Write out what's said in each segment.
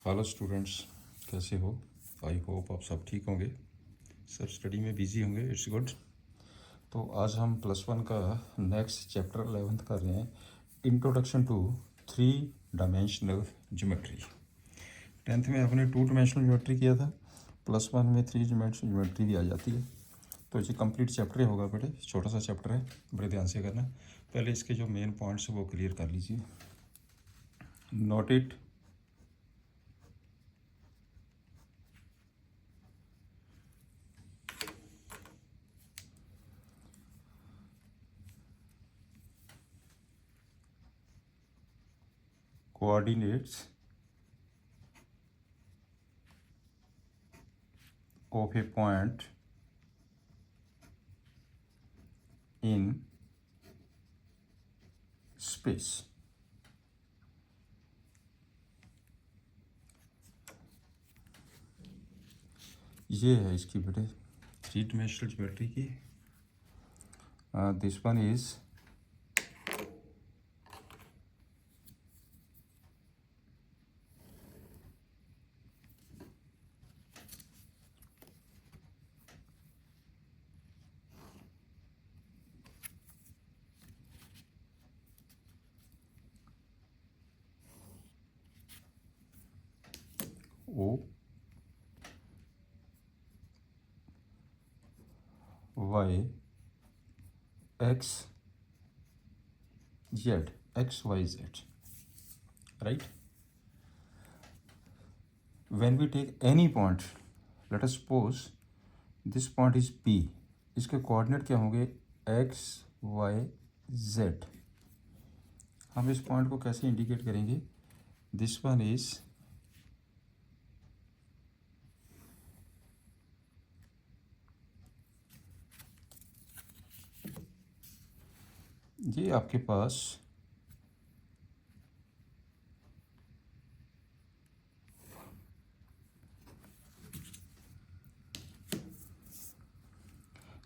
Hello students, कैसे हो? I hope आप सब ठीक होंगे, सब स्टडी में बिजी होंगे। It's good. तो आज हम +1 का नेक्स्ट चैप्टर 11th कर रहे हैं, introduction to 3 dimensional geometry. 10th में आपने 2 डायमेंशनल ज्योमेट्री किया था, +1 में 3 डायमेंशनल ज्योमेट्री भी आ जाती है। तो ये कंप्लीट चैप्टर ही होगा बेटे, छोटा सा चैप्टर है, बड़े ध्यान से करना। पहले इसके जो मेन पॉइंट्स हैं वो क्लियर कर लीजिए। Note it. Coordinates of a point in space। ये है इसकी बेटे 3 डायमेंशनल ज्योमेट्री की। This one is O Y X Z, XYZ, right? When we take any point, let us suppose this point is P, इसके coordinate क्या होंगे? XYZ। हम इस पॉइंट को कैसे इंडिकेट करेंगे? दिस वन इज ये आपके पास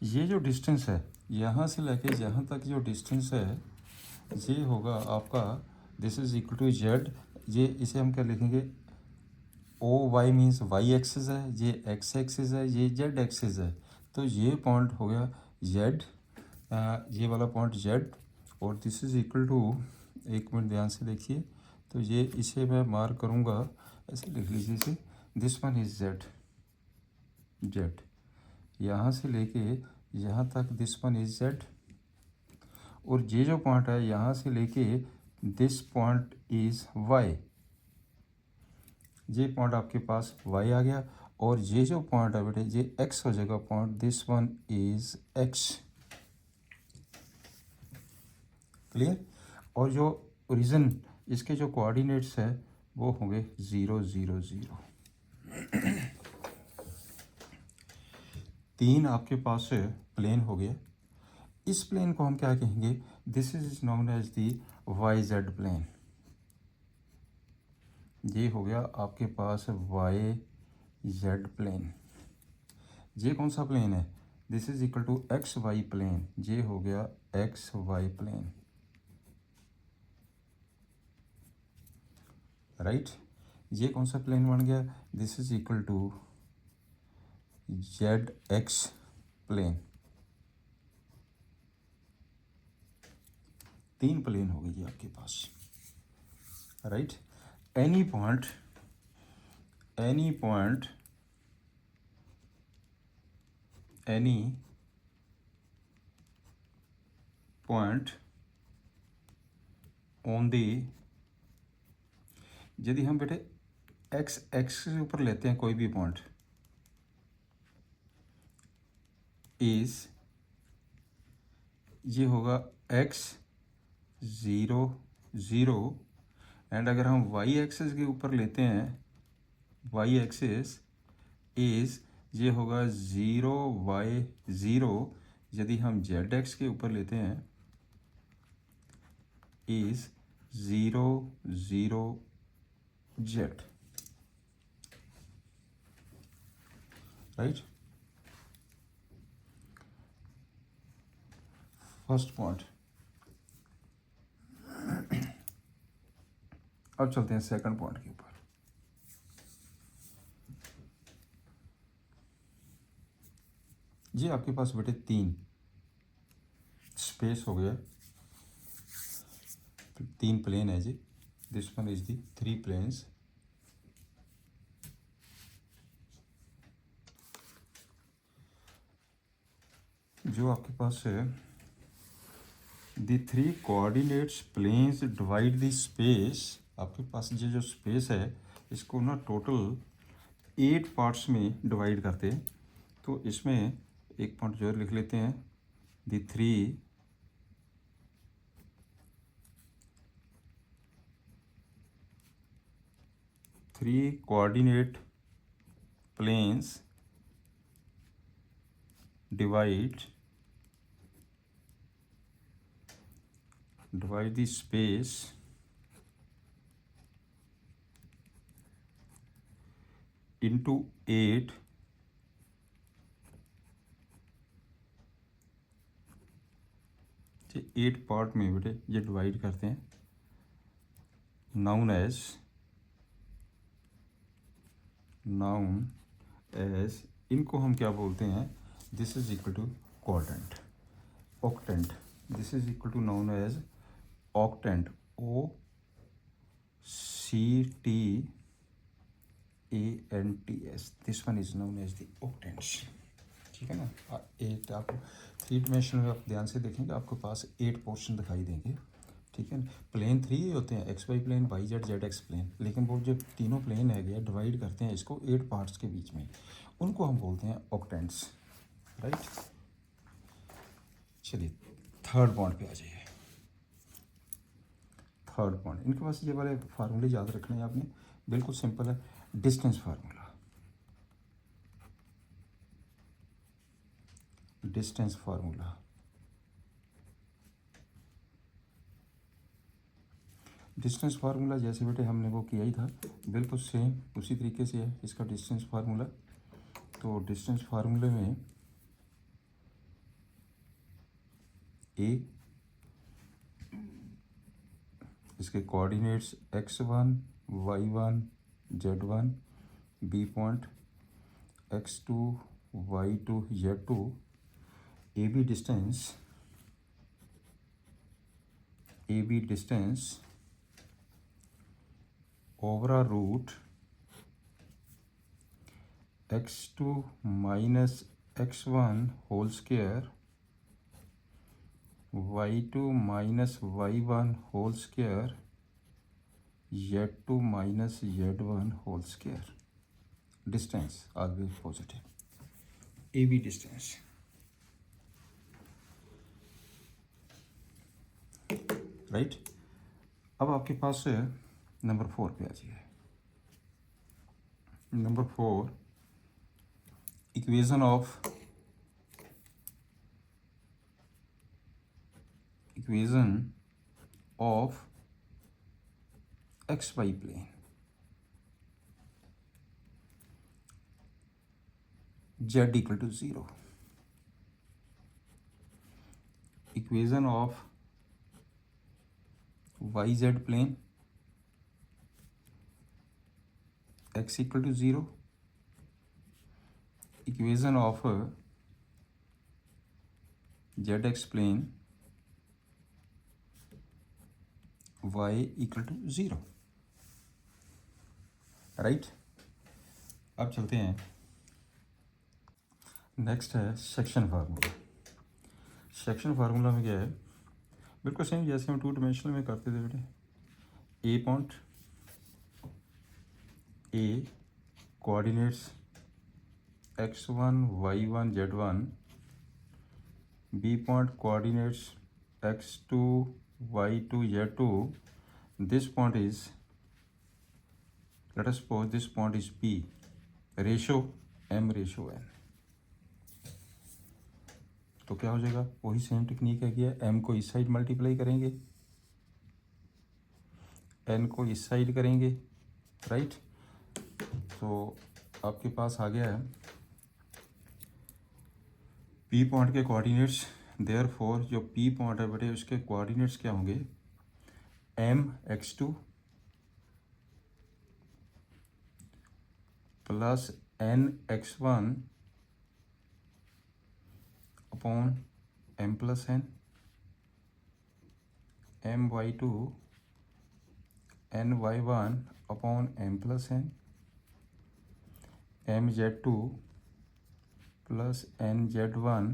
ये जो डिस्टेंस है यहाँ से लेके यहाँ तक जो डिस्टेंस है ये होगा आपका, this is equal to Z. ये इसे हम क्या लिखेंगे? O Y means Y axis है, ये एक्स एक्सिस है, ये जेड एक्सिस है। तो ये पॉइंट हो गया जेड, ये वाला पॉइंट जेड, और दिस इज इक्वल टू, एक मिनट ध्यान से देखिए, तो ये इसे मैं मार्क करूँगा, ऐसे लिख लीजिए इसे, this one is Z, Z यहाँ से लेके यहाँ तक दिस वन इज जेड, और ये जो पॉइंट है यहाँ से लेके दिस पॉइंट इज वाई, ये पॉइंट आपके पास वाई आ गया, और ये जो पॉइंट है बेटे ये एक्स हो जाएगा point, this one is x. Clear? और जो रीजन इसके जो कोऑर्डिनेट्स है वो होंगे 0 0 0। 3 आपके पास प्लेन हो गया। इस प्लेन को हम क्या कहेंगे? This is known as the YZ plane. ये हो गया आपके पास YZ प्लेन। ये कौन सा प्लेन है? This is equal to XY plane. ये हो गया XY प्लेन, राइट? ये कौन सा प्लेन बन गया? This is equal to ZX plane. 3 plane हो गई आपके पास, right? Any point any point on the, यदि हम बेटे एक्स के ऊपर लेते हैं कोई भी पॉइंट, इज ये होगा x 0 0, एंड अगर हम y एक्सिस के ऊपर लेते हैं, y एक्सिस इज ये होगा 0 y 0, यदि हम ZX के ऊपर लेते हैं is 0 0 Z, right? First point. अब चलते हैं सेकंड पॉइंट के ऊपर। ये आपके पास बेटे 3 स्पेस हो गया, 3 प्लेन है जी। This one is the 3 planes. जो आपके पास है the 3 coordinates planes divide the space. आपके पास ये जो स्पेस है इसको ना टोटल 8 पार्ट्स में डिवाइड करते हैं। तो इसमें एक पॉइंट जो लिख लेते हैं, the 3 coordinate planes divide the space into 8 8 part में बेटे ये डिवाइड करते हैं, नाउन एज इनको हम क्या बोलते हैं, this is equal to quadrant, octant. This is equal to known as octant, OCTANTS। This one is known as the octants. ठीक है ना। 8 आप 3 डिमेंशन में आप ध्यान से देखेंगे आपके पास 8 पोर्शन दिखाई देंगे। ठीक है ना। प्लेन 3 ही होते हैं, XY plane, YZ ZX plane, लेकिन वो जो तीनों प्लेन है गया डिवाइड करते हैं इसको 8 पार्ट्स के बीच में, उनको हम बोलते हैं ऑक्टेंट्स। राइट। चलिए थर्ड पॉइंट पे आ जाइए। थर्ड पॉइंट, इनके पास ये वाले फार्मूले याद रखने हैं आपने, बिल्कुल सिंपल है। Distance formula, distance formula. Distance formula जैसे बेटे हमने वो किया ही था, बिल्कुल सेम उसी तरीके से है इसका डिस्टेंस फार्मूला। तो डिस्टेंस फार्मूले में ए इसके coordinates x1 y1 z1, B point x2 y2 z2, A B distance over a root x2 minus x1 whole square y2 minus y1 whole square z2 minus z1 whole square. Distance always positive. AB distance. Right. अब आपके पास number 4 पे आ जाइए। Number 4, equation of XY plane, Z equal to 0. Equation of YZ plane, x equal to 0. Equation of ZX plane, y equal to 0. Right. अब चलते हैं, next है सेक्शन फार्मूला। सेक्शन फार्मूला में क्या है, बिल्कुल सेम जैसे हम 2 डिमेंशनल में करते थे बेटे। A point, A coordinates x1 y1 z1, B point coordinates x2 y2 z2. This point is, let us suppose this point is P, ratio m ratio n। तो क्या हो जाएगा, वही सेम टेक्निक है कि m को इस साइड मल्टीप्लाई करेंगे, n को इस साइड करेंगे। राइट। तो आपके पास आ गया है P पॉइंट के कोऑर्डिनेट्स। देयरफॉर जो P पॉइंट है बेटे उसके कोऑर्डिनेट्स क्या होंगे, m x2 प्लस n x1 upon M plus N, M Y two N Y one upon M plus N, M Z two plus N Z one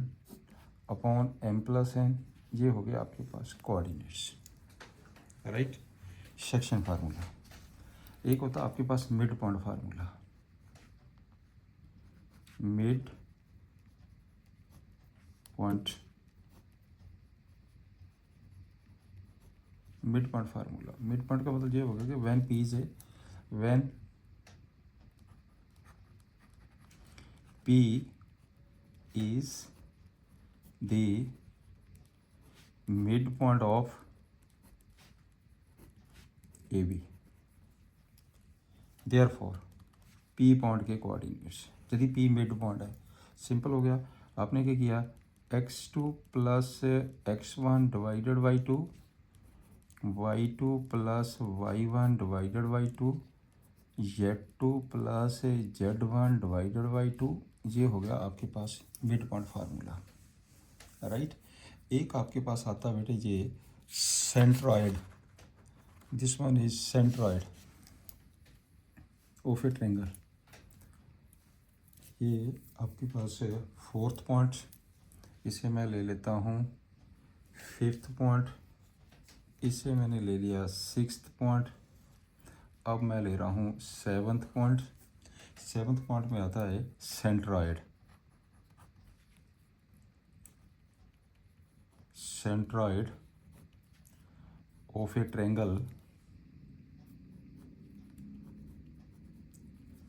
upon M plus N. ये हो गया आपके पास कोऑर्डिनेट्स, राइट। Section formula. एक होता है आपके पास mid point formula, mid point formula. Mid point का मतलब ये होगा कि when P is A, when P is the mid point of A B, therefore P point के कोऑर्डिनेट्स। यदि पी मिड पॉइंट है, सिंपल हो गया। आपने क्या किया, x2 plus x1 divided by two, y2 plus y1 divided by two, z2 plus z1 divided by two. ये हो गया आपके पास मिड पॉइंट फार्मूला, राइट। एक आपके पास आता है बेटे ये centroid, this one is centroid of a triangle. ये आपके पास है फोर्थ पॉइंट, इसे मैं ले लेता हूँ फिफ्थ पॉइंट, इसे मैंने ले लिया सिक्स्थ पॉइंट, अब मैं ले रहा हूँ सेवन्थ पॉइंट। सेवन्थ पॉइंट में आता है centroid, centroid of a triangle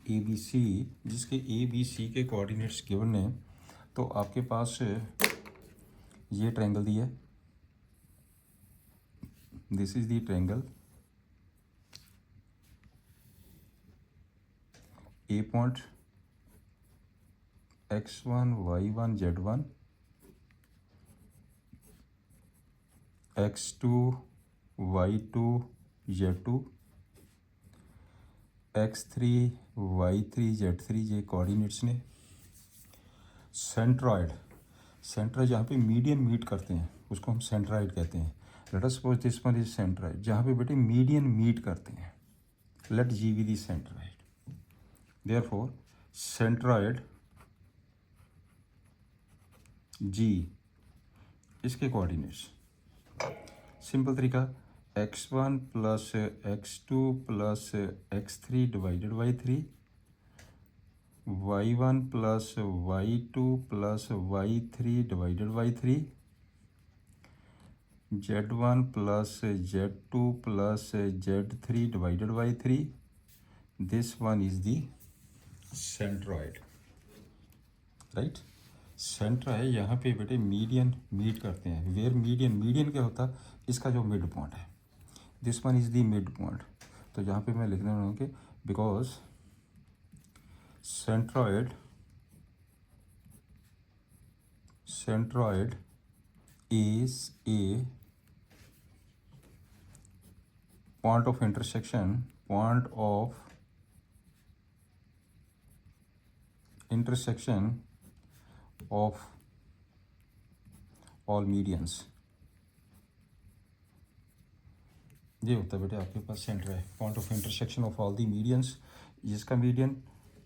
A B C, जिसके ए बी सी के कोऑर्डिनेट्स गिवन है। तो आपके पास ये ट्रायंगल दिया है, this is the triangle A point x1 y1 z1, x2 y2 z2, x3 y3 z3, ये कोऑर्डिनेट्स ने। सेंट्रॉयड, सेंट्रॉयड जहाँ पे मीडियन मीट करते हैं उसको हम सेंट्रॉयड कहते हैं। Let us suppose this one is centroid, जहाँ पे बेटे मीडियन मीट करते हैं, let G be the centroid. Therefore centroid G, इसके कोऑर्डिनेट्स सिंपल तरीका, x1 plus x2 plus x3 divided by three, y1 plus y2 plus y3 divided by three, z1 plus z2 plus z3 divided by three. This one is the centroid, right. Centre है यहाँ पे बेटे median meet करते हैं, where median, median क्या होता है, इसका जो मिड पॉइंट है, this one is the mid point. तो यहाँ पे मैं लिखने वाला हूँ कि because centroid is a point of intersection, point of intersection of all medians। ये होता है बेटे आपके पास सेंटर है, point of intersection of all the medians. जिसका मीडियन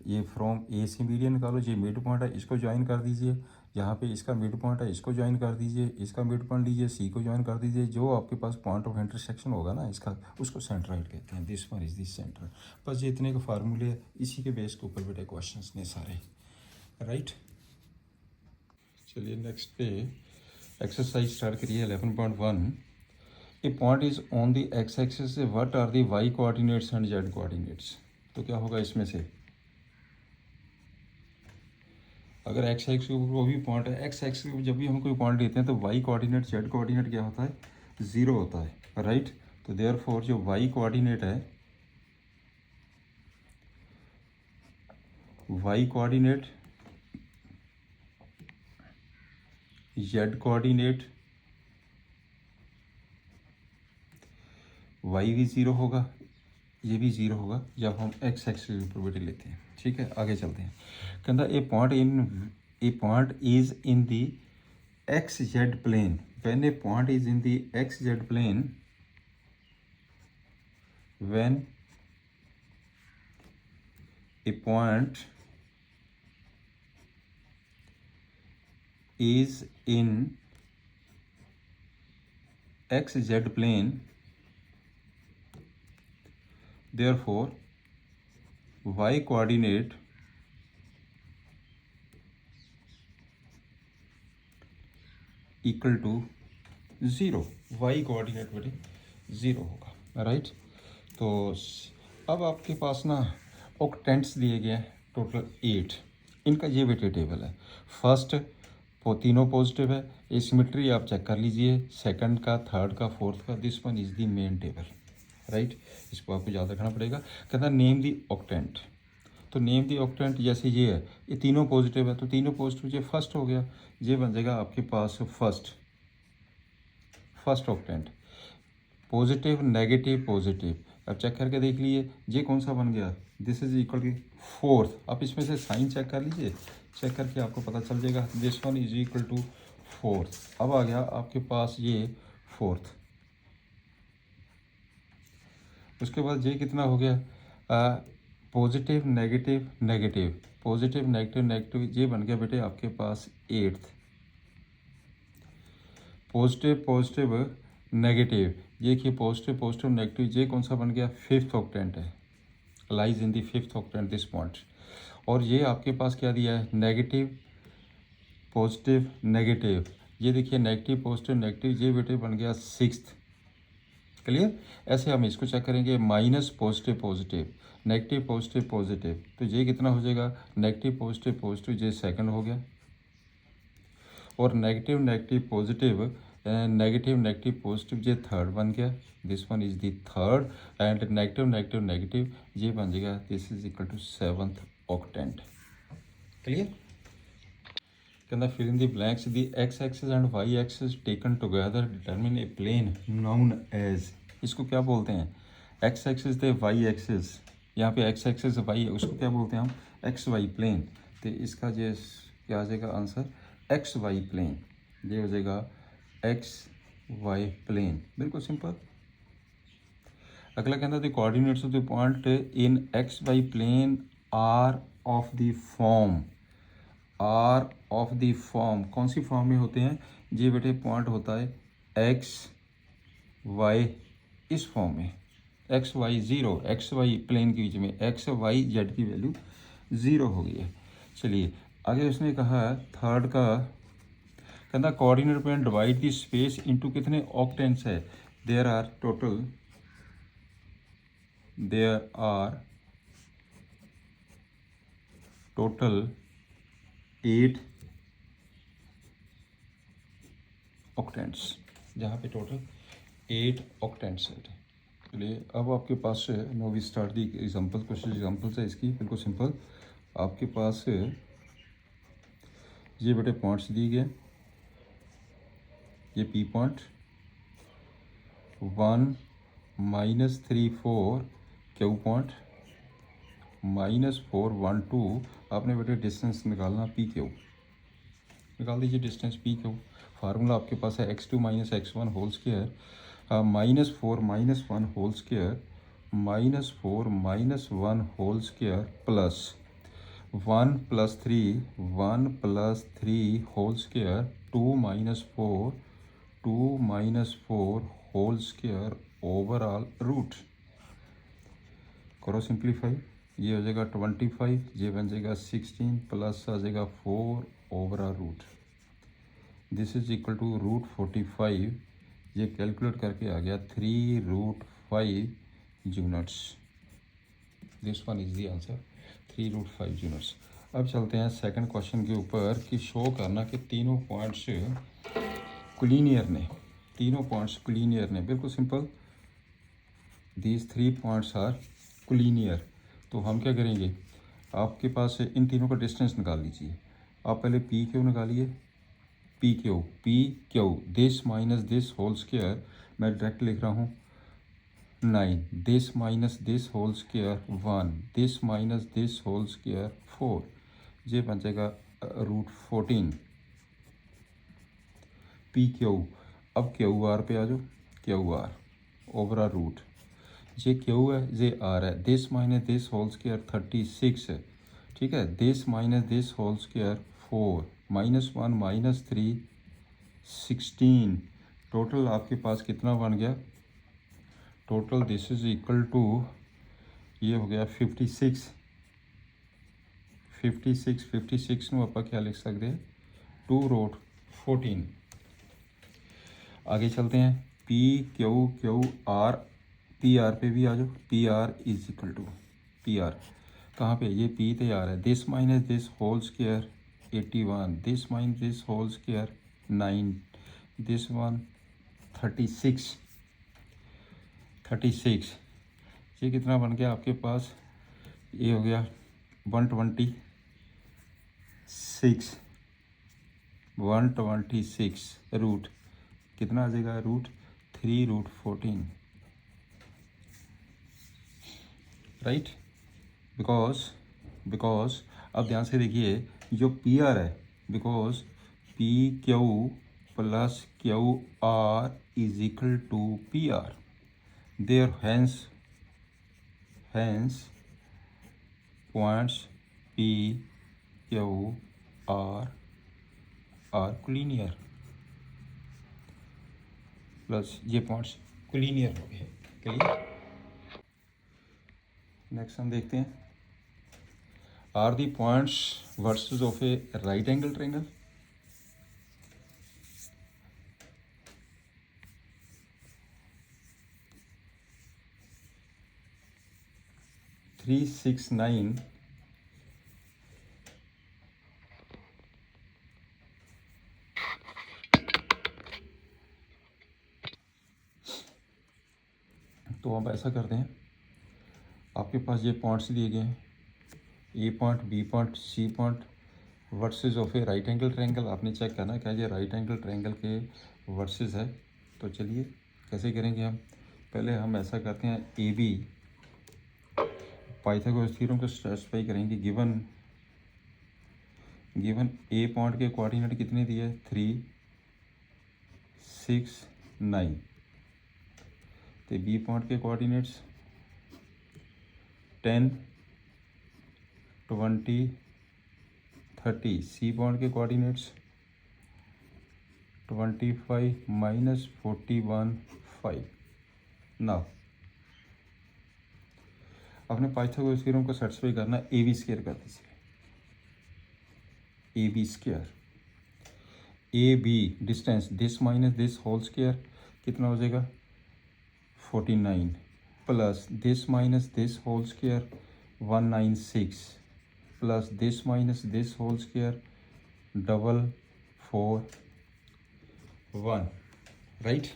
ये फ्रॉम ए से मीडियन निकालो, ये मिड पॉइंट है, इसको ज्वाइन कर दीजिए। यहाँ पे इसका मिड पॉइंट है, इसको ज्वाइन कर दीजिए। इसका मिड पॉइंट लीजिए, सी को ज्वाइन कर दीजिए। जो आपके पास पॉइंट ऑफ इंटरसेक्शन होगा ना इसका, उसको सेंट्रॉयड कहते हैं। This one is this centre. बस ये इतने के फार्मूले, इसी के बेस के ऊपर बेटे क्वेश्चंस ने सारे, राइट। चलिए नेक्स्ट पे एक्सरसाइज स्टार्ट करिए 11.1। A point is on the x axis, what are the y coordinates and z coordinates. तो क्या होगा इसमें से, अगर एक्स एक्स के ऊपर भी पॉइंट है, एक्स एक्स के ऊपर जब भी हम कोई पॉइंट लेते हैं तो वाई कोऑर्डिनेट जेड कोऑर्डिनेट क्या होता है, ज़ीरो होता है, राइट। तो देयरफॉर जो वाई कोऑर्डिनेट है, Y coordinate, Z coordinate, Y भी ज़ीरो होगा, ये भी ज़ीरो होगा जब हम एक्स एक्स के ऊपर बेटे लेते हैं। ठीक है, आगे चलते हैं। कहता a point is in the xz plane, when a point is in the xz plane, when a point is in xz plane, therefore y coordinate equal to zero, Y coordinate बटे ज़ीरो होगा, right. तो अब आपके पास ना octants दिए गए हैं total 8, इनका ये बेटे टेबल है। फर्स्ट तीनों पॉजिटिव है, ये सिमेट्री आप चेक कर लीजिए, सेकंड का, थर्ड का, फोर्थ का, this one is the main table, right. इसको आपको याद रखना पड़ेगा। कहता नेम दी ऑक्टेंट, तो नेम दी ऑक्टेंट जैसे ये है, ये तीनों पॉजिटिव है, तो तीनों पॉजिटिव ये फर्स्ट हो गया, ये बन जाएगा आपके पास first octant. Positive negative positive, अब चेक करके देख लीजिए ये कौन सा बन गया, this is equal to fourth. आप इसमें से साइन चेक कर लीजिए, चेक करके आपको पता चल जाएगा this one is equal to fourth. अब आ गया आपके पास ये फोर्थ। उसके बाद ये कितना हो गया, positive negative negative, positive negative negative, ये बन गया बेटे आपके पास एट्थ। पॉजिटिव पॉजिटिव नेगेटिव, ये कि पॉजिटिव पॉजिटिव नेगेटिव, ये कौन सा बन गया, फिफ्थ ऑक्टेंट है, lies in the fifth octant this point. और ये आपके पास क्या दिया है, नेगेटिव पॉजिटिव नेगेटिव, ये देखिए नेगेटिव पॉजिटिव नेगेटिव, ये बेटे बन गया सिक्स्थ। क्लियर। ऐसे हम इसको चेक करेंगे, minus positive positive negative positive positive, तो ये कितना हो जाएगा, नेगेटिव पॉजिटिव पॉजिटिव, ये सेकंड हो गया। और negative negative positive negative negative positive, ये थर्ड बन गया, this one is the third. And negative negative negative, ये बन जाएगा, this is equal to seventh octant. Clear. कहना fill in the blanks, the x axis and y axis taken together determine a plane known as, इसको क्या बोलते हैं, X axis the Y axis, यहाँ पे एक्स एक्सिस वाई है, उसको क्या बोलते हैं हम, एक्स वाई प्लेन। तो इसका ये क्या आ जाएगा आंसर, एक्स वाई प्लेन, ये हो जाएगा एक्स वाई प्लेन, बिल्कुल सिंपल। अगला कहता है the coordinates of the point in X Y plane are of the form, are of the form, कौन सी फॉर्म में होते हैं, ये बेटे पॉइंट होता है एक्स वाई इस फॉर्म में, X Y zero, X Y plane के बीच में एक्स वाई जेड की वैल्यू ज़ीरो हो गई है। चलिए आगे उसने कहा थर्ड का, कहना coordinate point divide the space into कितने ऑक्टेंट्स है, देयर आर टोटल 8 ऑक्टेंट्स, जहाँ पे टोटल 8 ऑक्टेंट्स है। चलिए अब आपके पास now we start the example, कुछ एग्जांपल्स है इसकी, बिल्कुल सिंपल। आपके पास ये बेटे पॉइंट्स दिए गए, ये पी पॉइंट 1 -3 4, क्यू पॉइंट -4 1 2, आपने बेटे डिस्टेंस निकालना पी क्यू, निकाल दीजिए डिस्टेंस पी क्यू। फार्मूला आपके पास है x2 - x1 whole square, -4 - 1 whole square, -4 - 1 whole square plus 1 + 3 whole square, 2 - 4 whole square overall root. करो सिंप्लीफाई, ये हो जाएगा 25, ये बन जाएगा 16 प्लस आ जाएगा 4 overall root, this is equal to √45, ये कैलकुलेट करके आ गया 3√5 units, this one is the answer 3√5 units. अब चलते हैं सेकंड क्वेश्चन के ऊपर कि शो करना कि तीनों पॉइंट्स कोलिनियर ने, तीनों पॉइंट्स कोलिनियर ने, बिल्कुल simple, these 3 points are collinear. तो हम क्या करेंगे, आपके पास इन तीनों का डिस्टेंस निकाल लीजिए। आप पहले पी क्यू निकालिए, P Q this minus this whole square, मैं डायरेक्ट लिख रहा हूँ 9, this minus this whole square 1, this minus this whole square 4, ये बन जाएगा √14। P Q. अब क्यू आर पे आ जाओ, Q R over are root, ये क्यू है ये आर है, this minus this whole square 36 है, ठीक है, this minus this whole square 4 -1 -3 16, total आपके पास कितना बन गया, total this is equal to, ये हो गया 56 में आप क्या लिख सकते हैं 2√14। आगे चलते हैं, P Q Q R, P R पे भी आ जाओ, P R is equal to, P R कहाँ पे, ये पी तो आर है, this minus this whole square 81, this minus this whole square 9, this one 36, ये कितना बन गया आपके पास, ये हो गया 126 रूट कितना आ जाएगा, रूट 3√14, राइट, बिकॉज अब ध्यान से देखिए जो पी आर है, because P Q plus Q R is equal to P R, there hence points P Q R collinear, plus ये पॉइंट्स कोलिनियर हो गए, क्लियर। नेक्स्ट हम देखते हैं, are the points vertices of a right angle triangle. Three six nine तो अब ऐसा करते हैं, आपके पास ये पॉइंट्स दिए गए हैं, A point B point C point vertices of a right angle triangle, आपने चेक करना है क्या ये राइट एंगल ट्रायंगल के वर्सेस है। तो चलिए कैसे करेंगे हम, पहले हम ऐसा करते हैं, ए बी पाइथागोरस थ्योरम को स्पेसिफाई करेंगे, गिवन ए पॉइंट के कोऑर्डिनेट कितने दिए, 3 6 9, तो बी पॉइंट के कोऑर्डिनेट्स 10 20 30, सी पॉइंट के कोऑर्डिनेट्स 25 -41 5। नाउ आपने पाइथागोरस थ्योरम को सेटिस्फाई करना है, ए बी स्क्वायर कर दीजिए, A B square, A B distance this minus this whole square कितना हो जाएगा 49, plus this minus this whole square 196, plus this minus this whole square 441, right,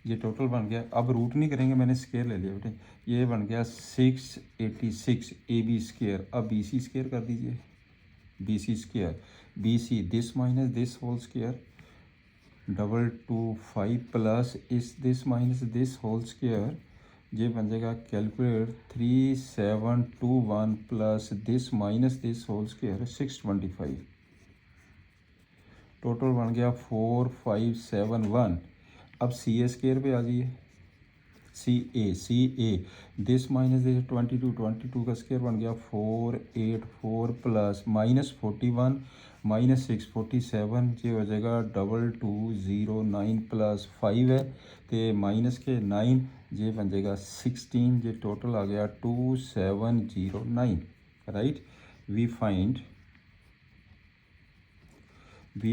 ये टोटल बन गया। अब रूट नहीं करेंगे, मैंने स्क्वायर ले लिया बेटे, ये बन गया 686 ए बी स्क्वायर। अब बी सी स्क्वायर कर दीजिए, B C square, B C this minus this whole square 225, plus इस this minus this whole square, ये बन जाएगा calculate 3721, plus this minus this whole square 625, total बन गया 4571। अब सी ए स्क्वायर पे आ जाइए, सी ए दिस माइनस दिस 22 का स्क्वायर बन गया 484, प्लस -41 -647, ये हो जाएगा 2209, प्लस 5 है तो माइनस के 9, ये बन जाएगा 16, ये टोटल आ गया 2709, right. We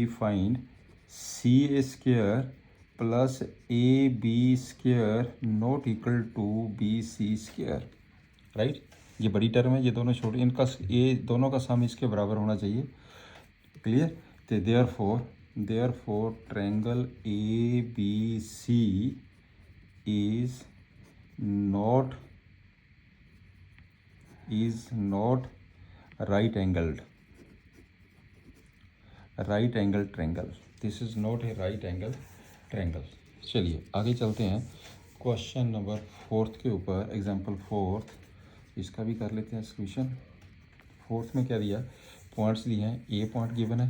find C A square plus A B square not equal to B C square, right. ये बड़ी टर्म है, ये दोनों छोटी, इनका ये दोनों का सम इसके बराबर होना चाहिए, क्लियर। तो therefore triangle A B C is not right angle triangle, this is not a right angle triangle. चलिए आगे चलते हैं, क्वेश्चन नंबर 4 के ऊपर, एग्जांपल 4, इसका भी कर लेते हैं सॉल्यूशन। 4 में क्या दिया, पॉइंट्स दिए हैं, ए पॉइंट गिवन है,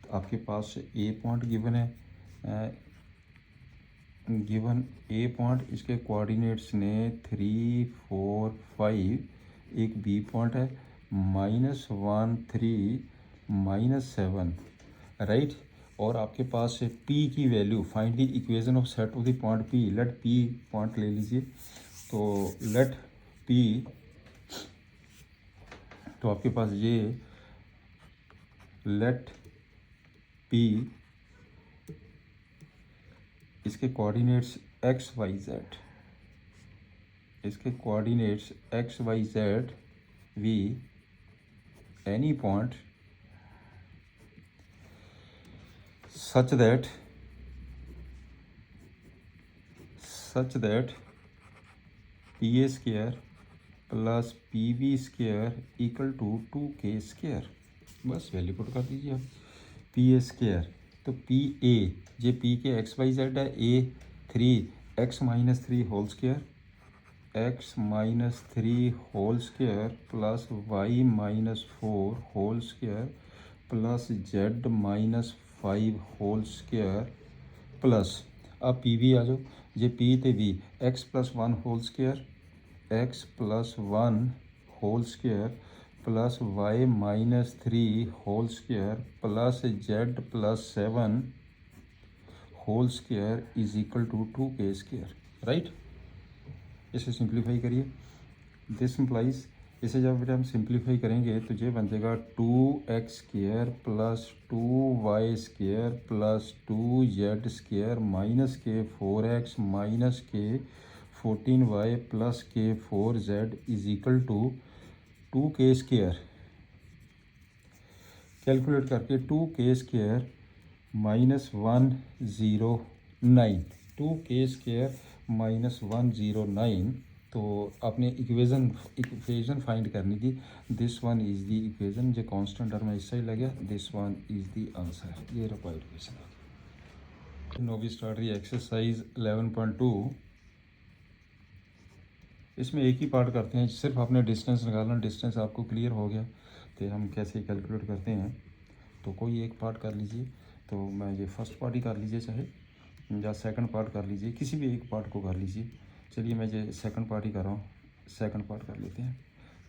तो आपके पास ए पॉइंट गिवन है, गिवन ए पॉइंट, इसके कोऑर्डिनेट्स ने 3 4 5, एक बी पॉइंट है -1 3 -7, राइट। और आपके पास पी की value, find the equation of set of the point P, let P point ले लीजिए। तो लेट पी, तो आपके पास ये लेट पी, इसके कोऑर्डिनेट्स एक्स वाई जेड, इसके coordinates X Y Z be any point such that P A square plus P B square equal to 2k square. बस वैल्यू पुट कर दीजिए आप। पी ए स्क्वायर, तो P A, ये P के x Y z है, A 3x-3 whole square, x-3 whole square plus y-4 whole square plus z-5 whole square plus, अब P V आ जाओ, ये पी ते V x+1 whole square, x+1 whole square plus y-3 whole square plus z+7 whole square is equal to 2k square, right. इसे simplify करिए, this implies, इसे जब हम सिंप्लीफाई करेंगे तो ये बन जाएगा 2x square plus 2y square plus 2z square minus के 4x माइनस के 14y प्लस के 4z is equal to 2k square. Calculate करके 2k स्क्वायर -109, 2k स्क्वायर -109, तो आपने इक्वेशन फाइंड करनी थी। This one is the equation, जो constant term इस साइड लगे, this one is the answer, ये required question. Now we start the exercise 11.2। इसमें एक ही पार्ट करते हैं, सिर्फ आपने डिस्टेंस निकालना, डिस्टेंस आपको क्लियर हो गया तो हम कैसे कैलकुलेट करते हैं। तो कोई एक पार्ट कर लीजिए, तो मैं ये फर्स्ट पार्ट ही कर लीजिए, चाहे या सेकंड पार्ट कर लीजिए, किसी भी एक पार्ट को कर लीजिए। चलिए मैं ये सेकंड पार्ट ही कर रहा हूँ, सेकंड पार्ट कर लेते हैं।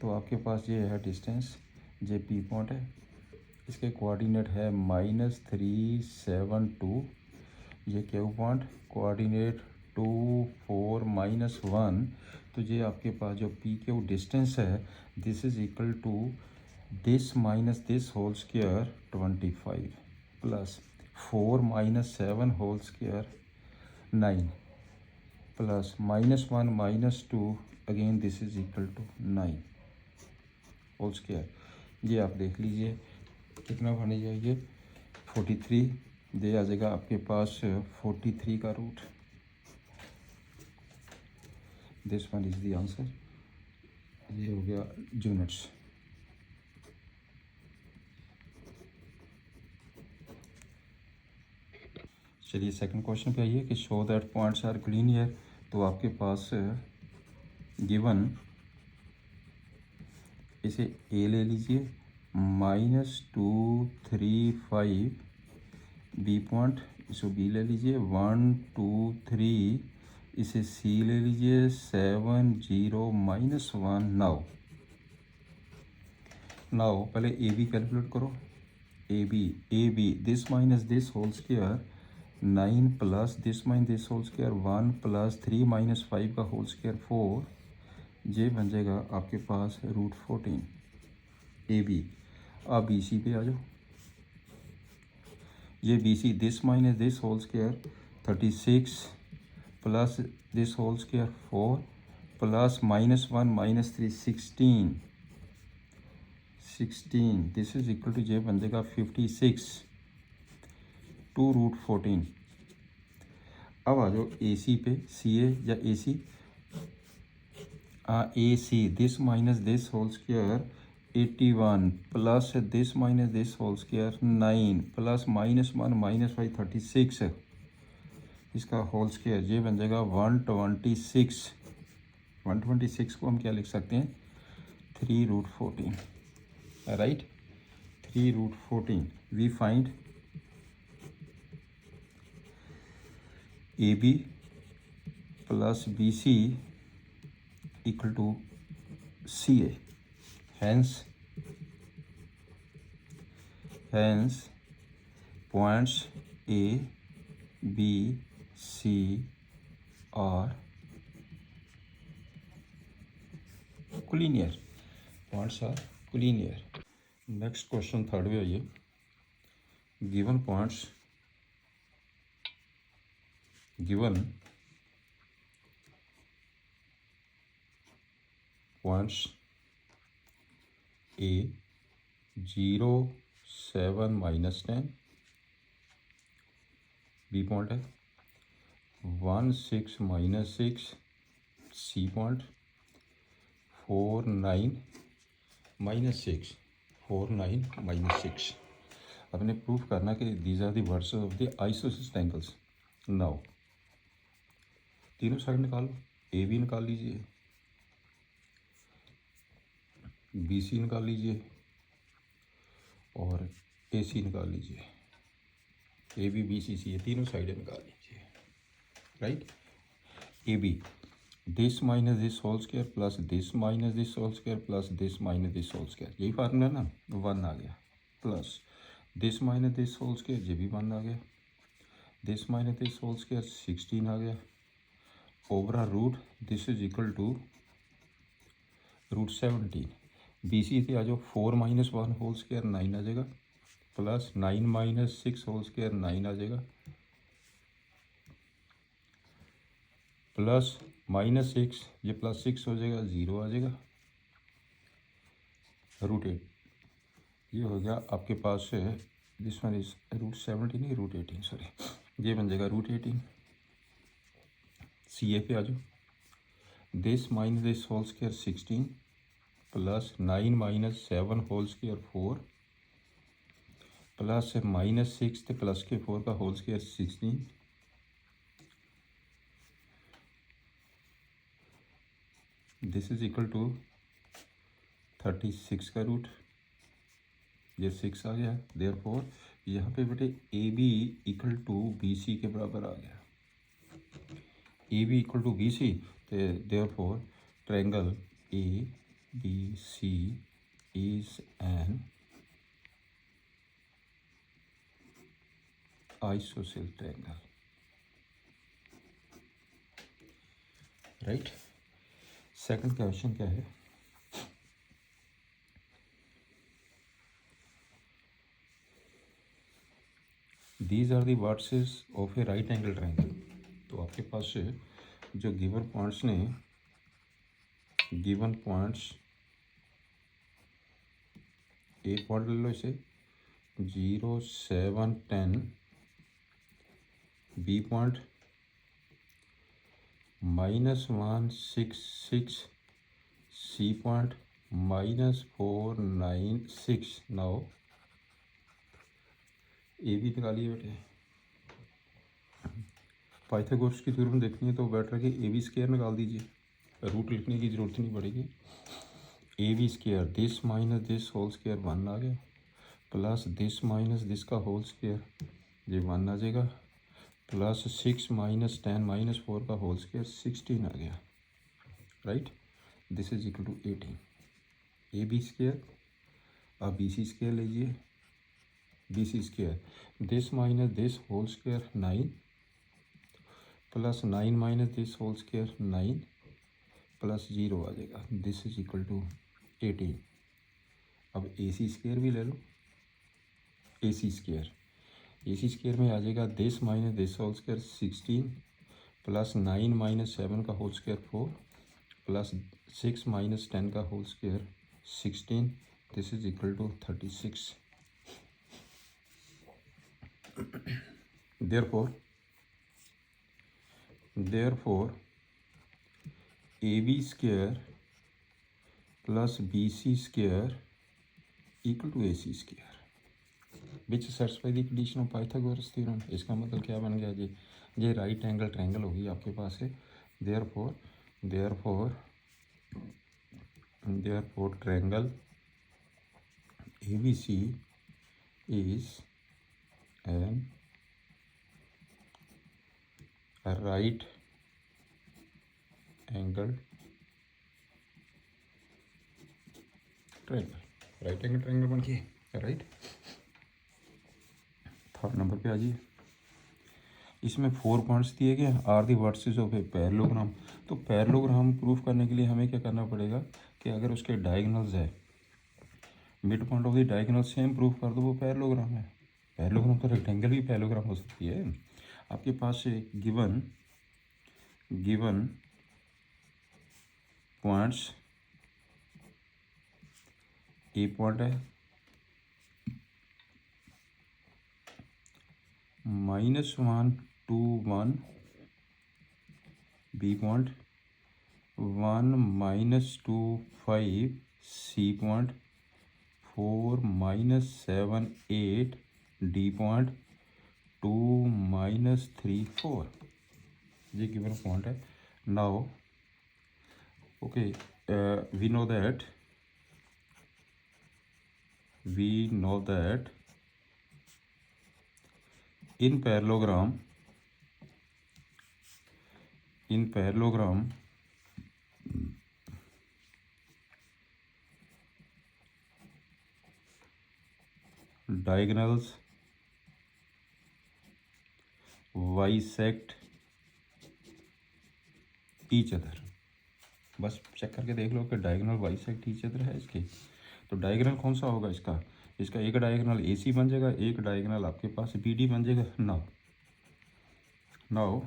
तो आपके पास ये है डिस्टेंस, ये पी पॉइंट है, इसके कोऑर्डिनेट है -372, ये क्यू पॉइंट कोऑर्डिनेट 2 4 -1, तो ये आपके पास जो पी क्यू डिस्टेंस है, this is equal to this minus this whole square 25 plus 4 -7 whole square 9 plus -1 -2, again this is equal to 9 whole square. ये आप देख लीजिए कितना बन जाएगी, 43 दे आ जाएगा आपके पास 43 का root. This one is the answer, ये हो गया यूनिट्स। चलिए सेकंड क्वेश्चन पे आइए कि show that points are linear. तो आपके पास गिवन, इसे ए ले लीजिए, -2 3 5, बी पॉइंट, इसको बी ले लीजिए, 1 2 3, इसे सी ले लीजिए, 7 0 -1। नाउ पहले ए बी कैलकुलेट करो, A B this minus this whole square 9 plus this minus this whole square 1 plus 3 -5 का होल स्क्वायर 4, ये बन जाएगा आपके पास √14 ए बी। अब बी सी पे आ जाओ, ये B C this minus this whole square 36 plus this whole square 4 plus -1 -3 16, this is equal to ये बन जाएगा 56 2 √14। अब आ जाओ ए सी पे, सी ए या A C, A C this minus this whole square 81 plus this minus this whole square 9 plus -1 -5 36, इसका whole square ये बन जाएगा 126। 126 को हम क्या लिख सकते हैं, 3 √14, right. 3 √14 we find A B plus B C equal to C A. Hence points A, B, C are collinear. Points are collinear. Next question third में आइए। Given points A 0, 7, -10, B point है 1, 6, -6, C point 4, 9, -6, 4, 9, -6। अपने proof करना कि these are the words of the isosceles triangles. Now तीनों side निकालो, A B निकाल लीजिए, बी सी निकाल लीजिए और ए सी निकाल लीजिए। ए बी बी सी सी ये तीनों साइडें निकाल लीजिए। Right, A B this minus this whole square plus this minus this whole square plus this minus this whole square, यही फार्मूला ना, 1 आ गया। Plus this minus this whole square, ये भी 1 आ गया। This minus this whole square 16 आ गया। Overall root this is equal to √17। B C पे आ जाओ, 4 - 1 होल स्क्वायर 9 आ जाएगा, प्लस 9 - 6 होल स्क्वायर 9 आ जाएगा, प्लस -6 ये +6 हो जाएगा, 0 आ जाएगा। √8 ये हो गया आपके पास है, दिस वन इज √17 नहीं √18 सॉरी, ये बन जाएगा √18। सी ए पे आ जाओ, this minus this whole square 16 plus 9 - 7 whole square 4 plus -6 तो प्लस के 4 का whole square 16 this is equal to 36 का रूट, ये 6 आ गया। देयरफॉर यहाँ पे बेटे A B equal to B C के बराबर आ गया। A B equal to B C, तो therefore triangle A B C is an isosceles triangle. Right, second question क्या है, these are the vertices of a right angle triangle. तो आपके पास जो गिवन पॉइंट्स ने, गिवन पॉइंट्स ए पॉइंट ले लो इसे 0, 7, 10, B point -1, 6, 6, C point -4, 9, 6। Now A B निकालिए बेटे। पाइथागोरस की थ्योरम देखनी है तो बेटर है कि ए बी स्क्वायर निकाल दीजिए, रूट लिखने की ज़रूरत नहीं पड़ेगी। A B square this minus this whole square 1 आ गया, प्लस दिस माइनस दिस का होल स्क्वायर ये 1 आ जाएगा, प्लस 6 - 10 - 4 का होल स्क्वायर 16 आ गया। Right, this is equal to 18। A B square, अब बी सी स्क्वायर लीजिए, B C square this minus this whole square 9 plus 9 - this whole square 9 plus 0 आ जाएगा, दिस इज इक्वल टू 18। अब ए C square भी ले लो, ए C square में आ जाएगा this minus this whole square 16 plus 9 - 7 का होल स्क्वायर 4 प्लस 6 - 10 का whole square 16, this is equal to 36। therefore A B square plus B C square equal to A C square which satisfy the condition of Pythagoras theorem. इसका मतलब क्या बन गया जी, ये right angle triangle होगी आपके पास है। Therefore triangle A B C is an right angle triangle, right angle triangle बन के, राइट। थर्ड नंबर पे आ जाइए। इसमें 4 पॉइंट्स दिए गए, are the vertices of a parallelogram. तो पैरेललोग्राम प्रूफ करने के लिए हमें क्या करना पड़ेगा कि अगर उसके डायगोनल्स है, mid point of the diagonal same proof कर दो, वो पैरेललोग्राम है। पैरेललोग्राम तो रेक्टेंगल भी पैरेललोग्राम हो सकती है। आपके पास गिवन पॉइंट्स, ए पॉइंट है, -1 2 1, B point, 1 -2 5, C point, 4 -7 8, D point, 2 -3 4, ये गिवन पॉइंट है। Now okay, we know that in parallelogram diagonals bisect each other। बस चेक करके देख लो कि डायगोनल बाइसेक्ट ईच अदर है इसके। तो डायगोनल कौन सा होगा इसका, एक डायगोनल AC बन जाएगा, एक डायगोनल आपके पास BD बन जाएगा। Now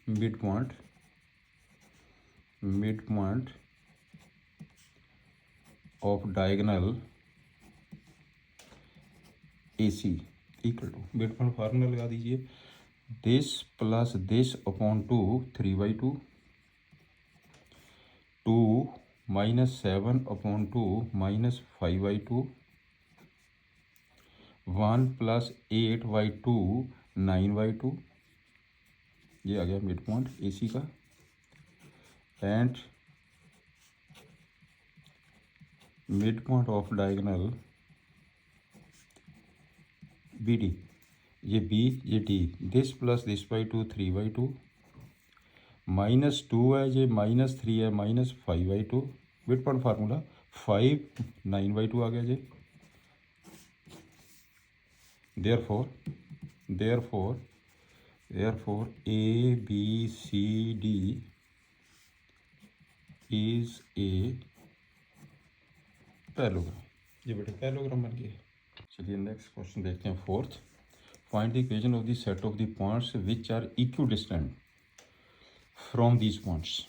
mid point of diagonal AC equal to, mid point formula लगा दीजिए, this plus this upon 2 3/2, 2 -7 upon 2 -5/2, 1 + 8/2 9/2, ये आ गया मिड पॉइंट AC का। And mid point of diagonal BD, ये B ये D, this plus this by 2 3/2, -2 है, ये -3 है, -5/2, मिड पॉइंट फार्मूला 5 9/2 आ गया जी। therefore ABCD is a parallelogram. ये बेटे पैरेललोग्राम बन गया। चलिए नेक्स्ट क्वेश्चन देखते हैं, fourth. Find the equation of the set of the points which are equidistant from these points,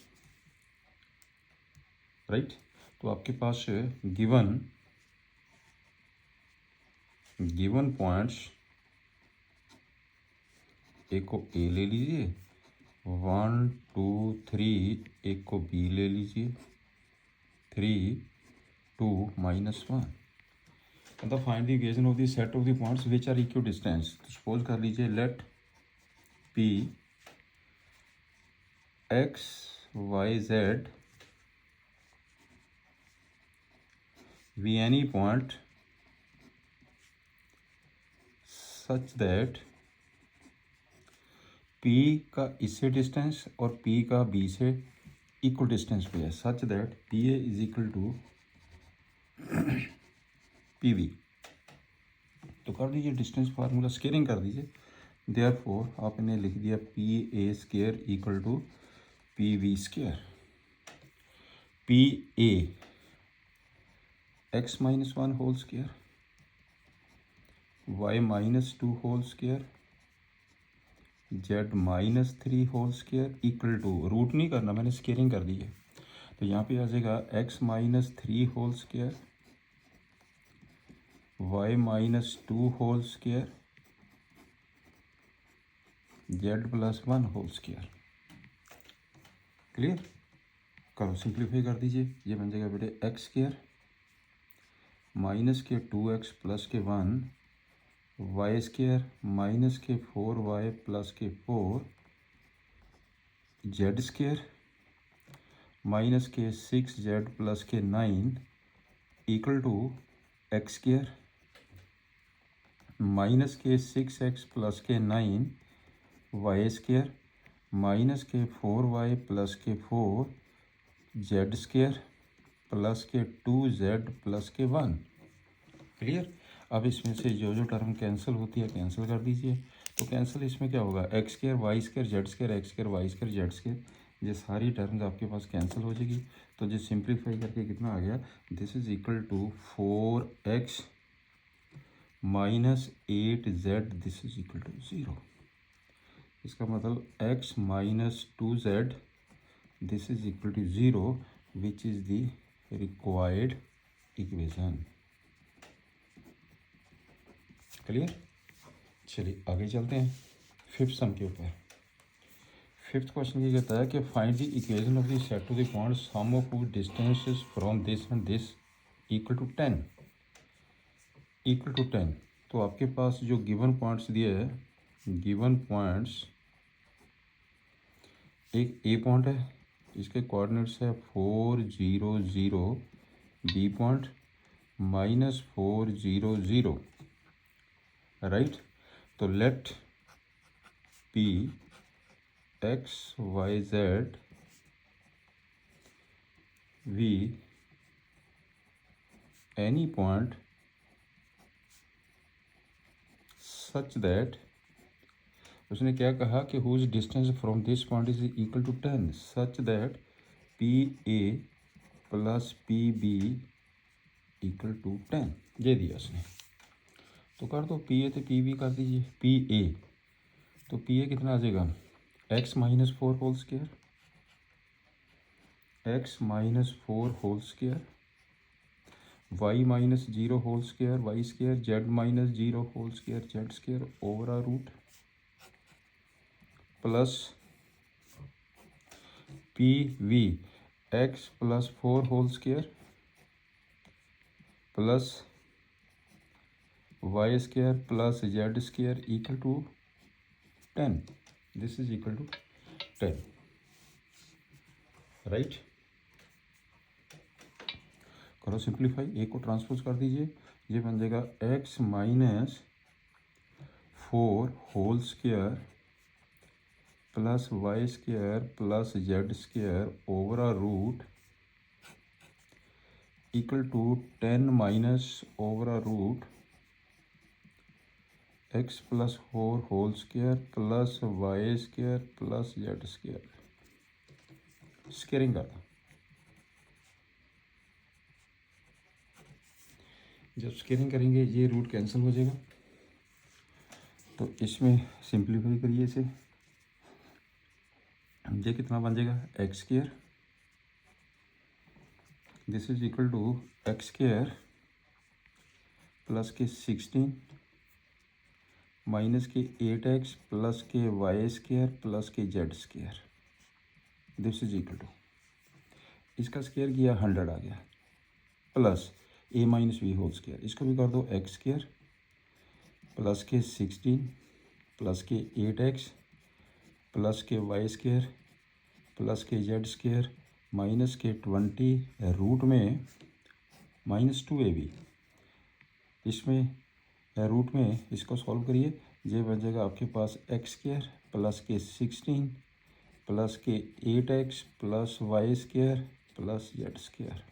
right. तो आपके पास गिवन पॉइंट्स, एक को A ले लीजिए, 1 2 3, एक को B ले लीजिए, 3 2 -1। मतलब find the equation of the set of the points which are equidistant. तो सपोज कर लीजिए, let P X Y Z be any point such that P का इससे डिस्टेंस और P का B से इक्वल डिस्टेंस पे है, such that PA is equal to PB। तो कर दीजिए डिस्टेंस फार्मूला, स्केयरिंग कर दीजिए। देयरफॉर आपने लिख दिया PA² equal to PB²। PA X -1 whole square, Y -2 whole square, Z -3 whole square equal to, root नहीं करना, मैंने स्केयरिंग कर दी है। तो यहाँ पे आ जाएगा X -3 whole square, Y -2 whole square, Z +1 whole square. Clear, करो सिंप्लीफाई कर दीजिए। ये बन जाएगा बेटे X² -2x + 1, Y² -4y + 4, Z² -6z + 9 equal to X² -6x + 9 Y square minus के 4y प्लस के 4z square plus k 2z plus के 1। क्लियर। अब इसमें से जो जो टर्म कैंसिल होती है कैंसिल कर दीजिए। तो कैंसिल इसमें क्या होगा, X square Y square Z square X square Y square Z square, ये सारी टर्म्स आपके पास कैंसिल हो जाएगी। तो जो सिंप्लीफाई करके कितना आ गया, this is equal to 4x minus 8z, this is equal to 0। इसका मतलब x minus 2z this is equal to 0 which is the required equation. Clear. चलिए आगे चलते हैं फिफ्थ सम के ऊपर। फिफ्थ क्वेश्चन ये कहता है कि find the equation of the set to the point sum of whose distances from this and this equal to 10 equal to 10। तो आपके पास जो गिवन पॉइंट्स दिए है, गिवन पॉइंट्स, एक ए पॉइंट है, इसके कोऑर्डिनेट्स है 4 0 0, बी पॉइंट -4 0 0, राइट। तो let P X Y Z be any point such that, उसने क्या कहा कि whose distance from this point is equal to 10 such that P A plus P B equal to 10, ये दिया उसने। तो कर दो पी ए तो पी बी कर दीजिए। पी ए तो पी ए कितना आ जाएगा, X minus 4 whole square, X minus 4 whole square, Y minus 0 whole square Y square, Z minus 0 whole square Z square overall root, plus P B X plus 4 whole square plus Y square plus Z square equal to 10, this is equal to 10, right. करो simplify, एक को transpose कर दीजिए, ये बन जाएगा X minus 4 whole square plus Y square plus Z square overall root equal to 10 minus overall root X plus 4 whole square plus Y square plus Z square. Squaring कर दो, जब squaring करेंगे ये root cancel हो जाएगा। तो इसमें simplify करिए इसे, ये कितना बन जाएगा, X square this is equal to X square plus के 16 माइनस के 8x प्लस के वाई स्क्वायर प्लस के Z square, this is equal to, इसका स्क्वायर किया 100 आ गया, plus A minus B whole square, इसको भी कर दो एक्स स्क्वायर प्लस के 16 प्लस के 8x प्लस के वाई स्क्वायर प्लस के जेड स्क्वायर माइनस के 20 रूट में -2ab, इसमें रूट में इसको सॉल्व करिए, ये बन जाएगा आपके पास एक्स स्क्वायर प्लस के 16 प्लस के 8x plus Y square plus Z square.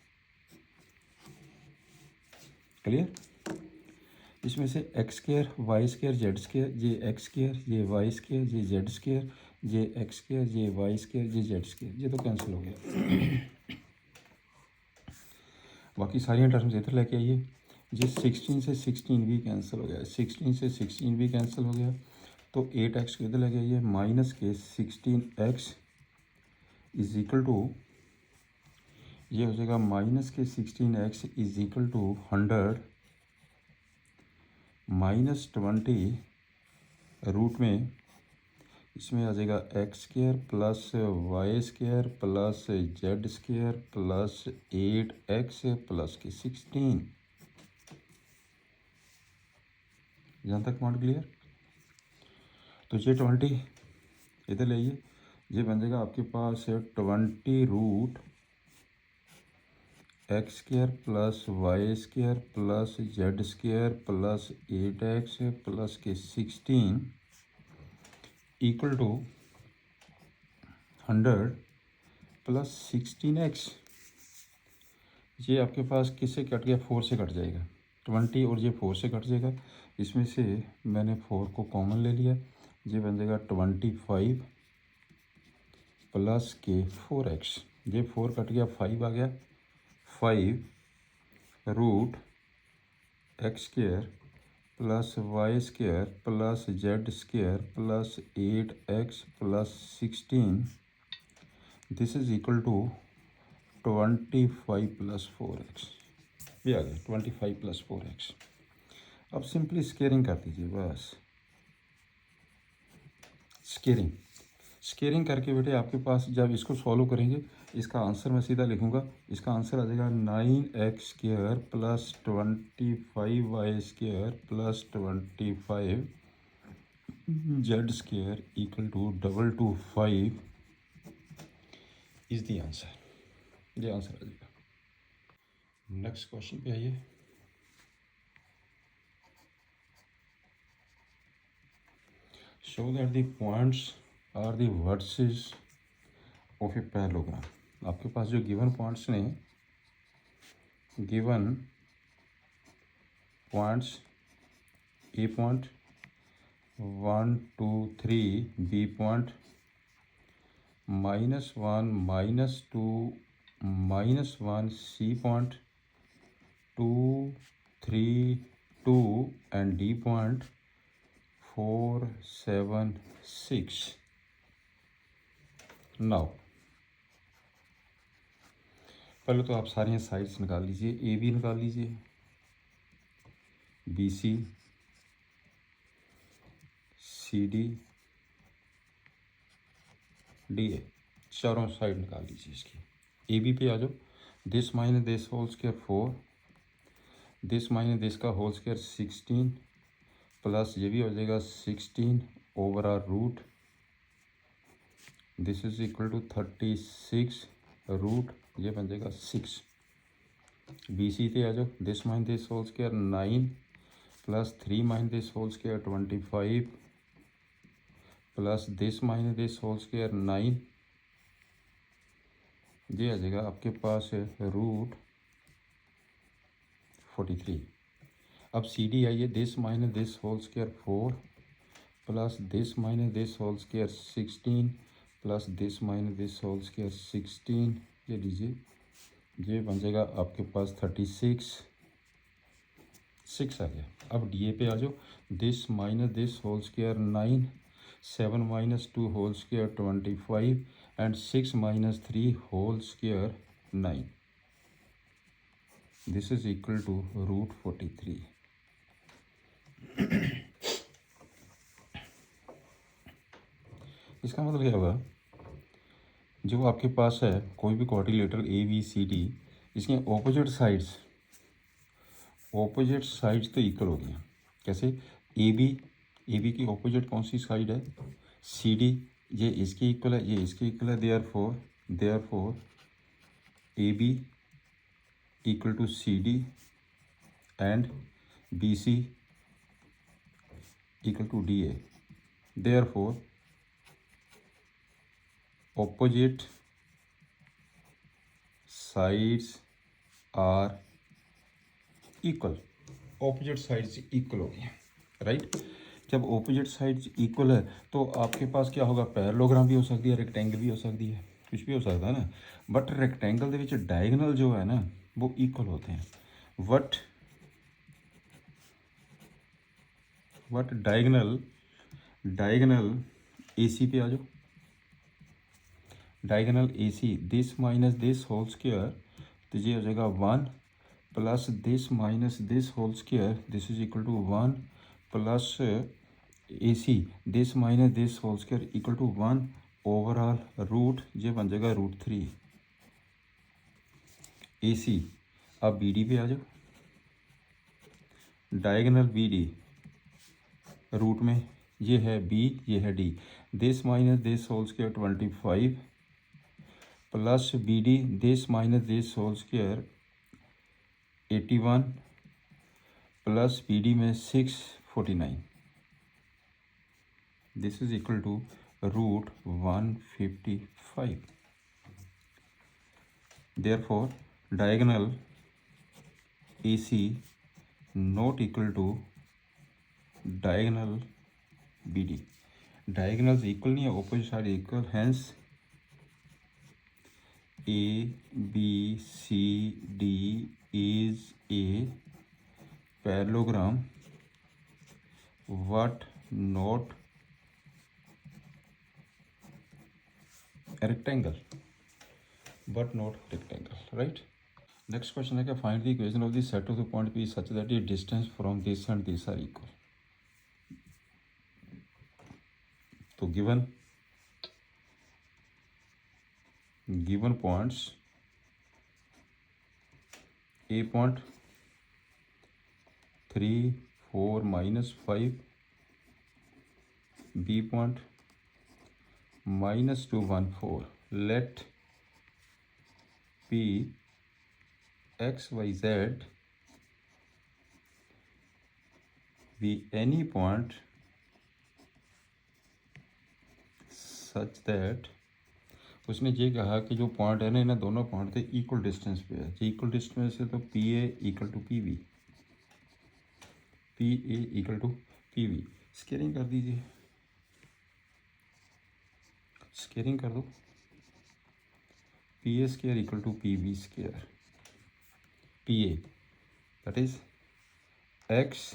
Clear. इसमें से X square Y square Z square, ये एक्स स्क्वायर ये वाई स्क्वायर ये जेड स्क्वायर, ये एक्स स्क्वायर ये वाई स्क्वायर ये जेड स्क्वायर, ये तो कैंसिल हो गया। बाकी सारी टर्म्स इधर लेके आइए, ये 16 से 16 भी कैंसिल हो गया, 16 से 16 भी कैंसिल हो गया। तो 8x को इधर लेके आइए, माइनस के 16x इज इक्वल टू, ये हो जाएगा माइनस के 16x is equal to 100 -20 root में, इसमें आ जाएगा X square plus Y square plus Z square plus 8x plus के 16, यहाँ तक पॉइंट क्लियर। तो ये 20 इधर ले आइए, ये बन जाएगा आपके पास 20 root X square plus Y square plus Z square plus 8x plus के 16 इक्वल टू 100 प्लस 16x, ये आपके पास किससे कट गया, 4 से कट जाएगा, 20 और ये 4 से कट जाएगा। इसमें से मैंने 4 को कॉमन ले लिया, ये बन जाएगा 25 प्लस के 4x, ये 4 कट गया, 5 आ गया, 5 root X square plus Y square plus Z square plus 8x plus 16, this is equal to 25 plus 4x, ये आ गया 25 प्लस 4x। अब सिंपली स्केयरिंग कर दीजिए, बस स्केयरिंग करके बेटे आपके पास जब इसको सॉल्व करेंगे, इसका आंसर मैं सीधा लिखूंगा, इसका आंसर आ जाएगा 9x square plus 25y square plus 25 z square equal to 225 is the answer, ये आंसर आ जाएगा। नेक्स्ट क्वेश्चन पे आइए। Show that the points are the vertices of a parallelogram. आपके पास जो गिवन पॉइंट्स ने, given points A point 1 2 3, B point -1 -2 -1, C point 2 3 2 and D point 4 7 6। Now पहले तो आप सारी साइड्स निकाल लीजिए, ए बी निकाल लीजिए, B C, C D, D A, चारों साइड निकाल लीजिए इसकी। ए बी पे आ जाओ, this minus this whole square 4, this minus this का होल स्क्वायर 16 प्लस ये भी हो जाएगा 16 over are root, this is equal to 36 root, ये बन जाएगा 6। बी सी पे आ जाओ, this minus this whole square 9 plus 3 minus this whole square 25 plus this minus this whole square 9, ये आ जाएगा आपके पास रूट 43। अब सी डी आइए, this minus this whole square 4 plus this minus this whole square 16 plus this minus this whole square 16, ये लीजिए, ये बन जाएगा आपके पास 36 6 आ गया। अब डी ए पे आ जाओ, this minus this whole square 9, 7 minus 2 whole square 25 and 6 minus 3 whole square 9, this is equal to root 43। इसका मतलब क्या होगा, जो आपके पास है कोई भी quadrilateral A B C D, इसके ऑपोजिट साइड्स तो इक्वल हो गई। कैसे, ए बी की ऑपोजिट कौन सी साइड है, सी डी, ये इसकी इक्वल है, ये इसकी इक्वल है, therefore A B equal to C D and B C equal to D A, therefore opposite sides are equal, opposite sides equal हो गई, राइट। जब ऑपोजिट साइड्स इक्वल है तो आपके पास क्या होगा, पैरेललोग्राम भी हो सकती है, रेक्टेंगल भी हो सकती है, कुछ भी हो सकता है ना। बट रेक्टेंगल के डायगनल जो है ना वो इक्वल होते हैं। वट डायगनल ए सी पे आ जाओ, diagonal A C, this minus this whole square, तो ये हो जाएगा 1 plus this minus this whole square, this is equal to 1 plus A C, this minus this whole square equal to 1 overall root, ये बन जाएगा रूट 3 ए सी। अब B D पे आ जाओ, डायगनल बी डी, रूट में ये है बी, ये है D, this minus this whole square 25 plus B D, this minus this whole square 81 plus B D में 649, this is equal to root 155. Therefore diagonal AC not equal to diagonal BD. Diagonals equal नहीं है, opposite side equal, hence ABCD is a parallelogram but not a rectangle, right? Next question है कि find the equation of the set of the point P such that the distance from this and this are equal. तो given points, A point 3, 4, -5, B point -2, 1, 4. Let P x, y, z be any point such that, उसने ये कहा कि जो point है ना, इन्हें दोनों पॉइंट थे इक्वल डिस्टेंस पे है। इक्वल डिस्टेंस है तो P A equal to P B, P A equal to P B. Squaring कर दीजिए, स्केयरिंग कर दो। P A square equal to P B square. P A that is x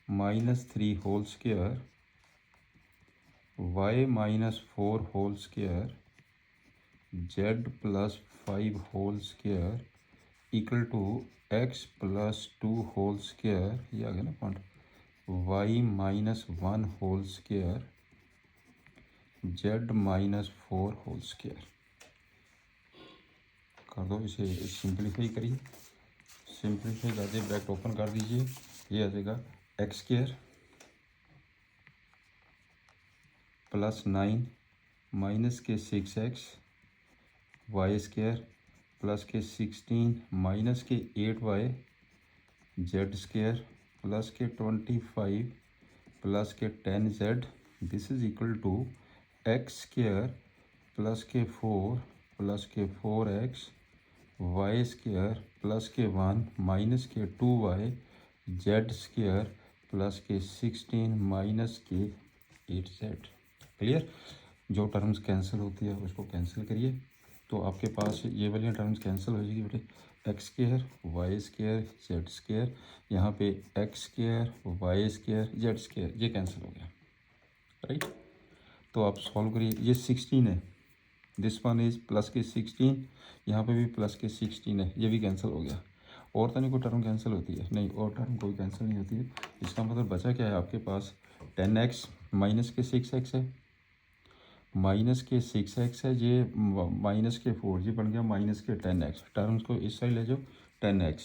-3 whole square y -4 whole square z +5 whole square equal to x +2 whole square, ये आ गया ना point, y -1 whole square z -4 whole square. कर दो, इसे simplify करिए, simplify कर दिए, ब्रैकेट ओपन कर दीजिए, ये आ जाएगा एक्स स्केयर +9 माइनस के 6x वाई स्केयर प्लस के 16 माइनस के 8y जेड स्केयर प्लस के 25 प्लस के 10z, this is equal to x square plus के 4 प्लस के 4x वाई स्केयर प्लस के 1 माइनस के 2y जेड स्केयर प्लस के 16 माइनस के 8z। क्लियर? जो टर्म्स कैंसिल होती है उसको कैंसिल करिए, तो आपके पास ये वाली टर्म्स कैंसिल हो जाएगी बेटे। X square y square z square, यहाँ पे x square y square z square, ये कैंसिल हो गया, राइट? तो आप सॉल्व करिए। ये 16 है, दिस वन इज प्लस के 16, यहाँ पे भी प्लस के 16 है, ये भी कैंसिल हो गया। और तो नहीं कोई टर्म कैंसिल होती है? नहीं, और टर्म कोई कैंसिल नहीं होती है। इसका मतलब बचा क्या है आपके पास? 10x माइनस के 6x है, माइनस के 6x है, ये माइनस के 4, ये बन गया माइनस के 10x। टर्म्स को इस साइड ले जाओ, 10x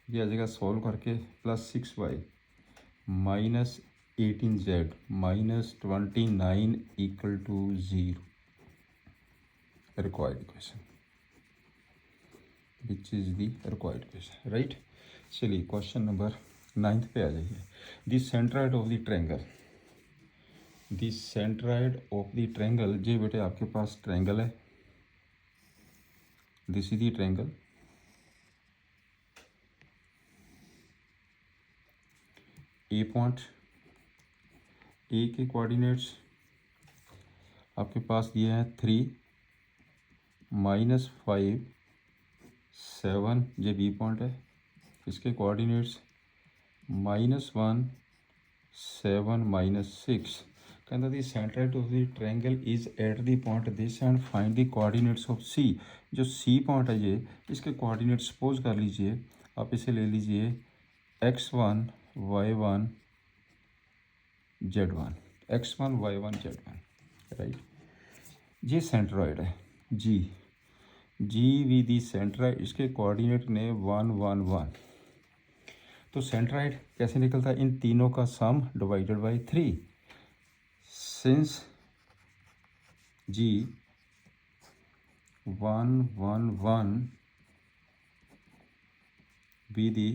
ये आ जाएगा सॉल्व करके, plus 6y minus 18z minus 29 equal to 0। Required equation, which is the required equation, right? चलिए क्वेश्चन नंबर 9 पे आ जाइए। The centroid of the triangle, the centroid of the triangle, जे बेटे आपके पास ट्रायंगल है, this is the triangle, A point, A के कोऑर्डिनेट्स आपके पास दिए हैं 3 -5 7, ये बी पॉइंट है, इसके कोऑर्डिनेट्स -1 7 -6। कहता the centroid of the triangle is at the point this and find the coordinates of C. जो सी पॉइंट है ये, इसके कोऑर्डिनेट्स सपोज कर लीजिए, आप इसे ले लीजिए x1 y1 z1, x1 y1 z1, right? ये सेंट्रॉइड है जी, जी वी दी सेंट्रॉइड, इसके कोऑर्डिनेट ने 1 1 1। तो सेंट्रॉइड कैसे निकलता है? इन तीनों का sum divided by 3। Since G 1 1 1 be the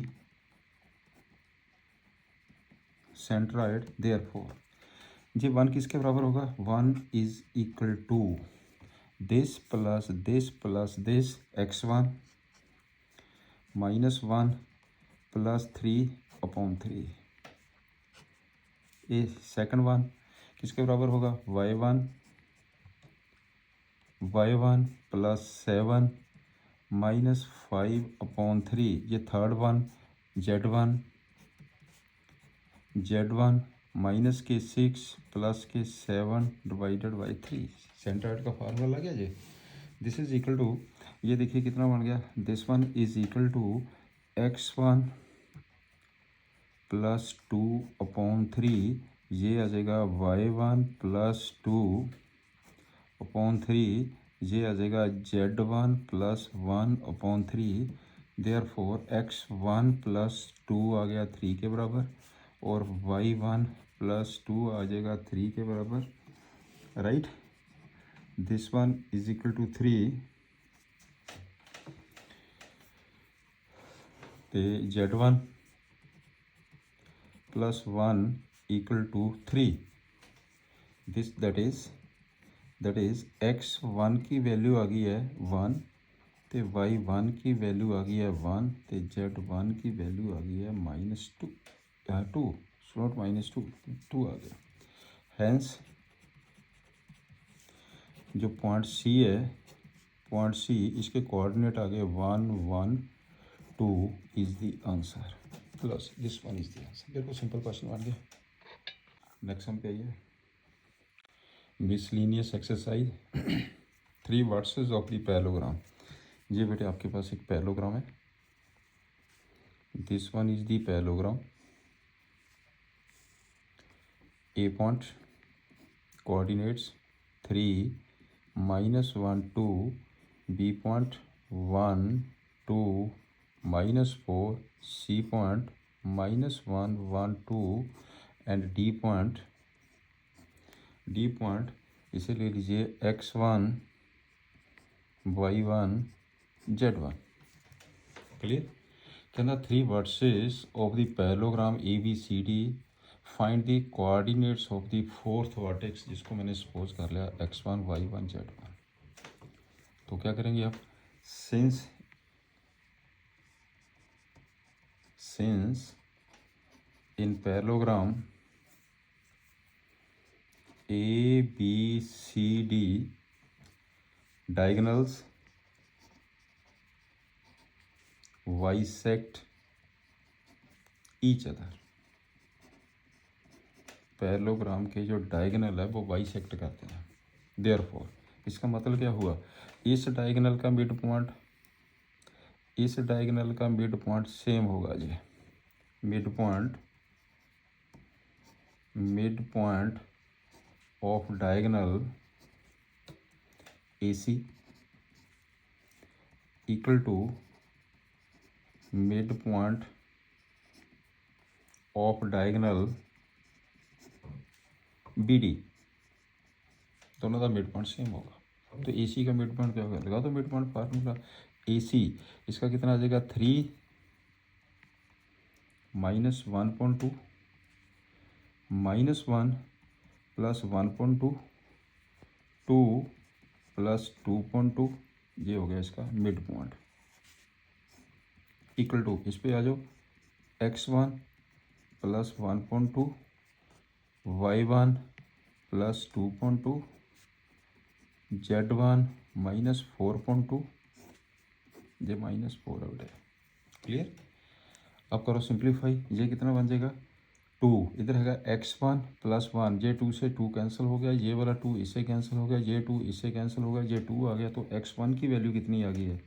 centroid, therefore ये 1 किसके बराबर होगा, 1 is equal to this plus this x1 minus 1 plus 3/3। ये सेकंड वन किसके बराबर होगा, y1 प्लस 7 माइनस 5/3। ये थर्ड वन z1 माइनस के 6 प्लस के 7 डिवाइडेड बाई 3। सेंट्रॉइड का फार्मूला लग गया जी। दिस इज इक्वल टू, ये देखिए कितना बन गया, this one is equal to x1 plus 2/3, ये आ जाएगा y1 प्लस 2/3, ये आ जाएगा z1 plus 1/3। Therefore x1 plus 2 आ गया 3 के बराबर, और y1 प्लस 2 आ जाएगा 3 के बराबर, right. This one is equal to 3, तो z1 plus 1 equal to 3। This that is x1 की वैल्यू आ गई है 1, तो y1 की वैल्यू आ गई है 1, तो z1 की वैल्यू आ गई है -2 स्लॉट -2 आ गया। हैंस जो पॉइंट सी है, पॉइंट सी, इसके कोऑर्डिनेट आ गए 1 1 2 is the answer, plus this one is the answer. बिल्कुल सिंपल क्वेश्चन बन गया। नेक्स्ट हम पे आइए, miscellaneous exercise 3 vertices of the parallelogram. ये बेटे आपके पास एक पैरेललोग्राम है, this one is the parallelogram. A point coordinates 3 -1 2, B point 1 2 -4, C point -1 1 2 and D point इसे ले लीजिए x1 y1 z1। क्लियर। कहना 3 vertices of the parallelogram ABCD, find the coordinates of the fourth vertex, जिसको मैंने suppose कर लिया x1 y1 z1। तो क्या करेंगे आप, since in parallelogram ABCD diagonals bisect each other, parallelogram के जो डायगोनल है वो बाइसेक्ट करते हैं। देयरफॉर इसका मतलब क्या हुआ, इस डायगोनल का मिड पॉइंट सेम होगा जी, mid point of diagonal AC equal to mid point of diagonal BD, दोनों का मिड पॉइंट सेम होगा। तो AC का मिड पॉइंट क्या होगा, लगा दो मिड पॉइंट फार्मूला। AC इसका कितना आ जाएगा, 3 -1.2 -1 प्लस 1.2 2 प्लस 2.2, ये हो गया इसका मिड पॉइंट। इक्वल टू, इस पे आ जाओ, x1 plus 1.2 y1 plus 2.2 z1 -4.2, ये -4 है बेटा। क्लियर। अब करो सिंप्लीफाई, ये कितना बन जाएगा 2, इधर है x1 प्लस 1, ये 2 से 2 कैंसिल हो गया, ये वाला 2 इससे कैंसिल हो गया, ये 2 इससे कैंसिल हो गया, ये 2 आ गया, तो x1 की वैल्यू कितनी आ गई है,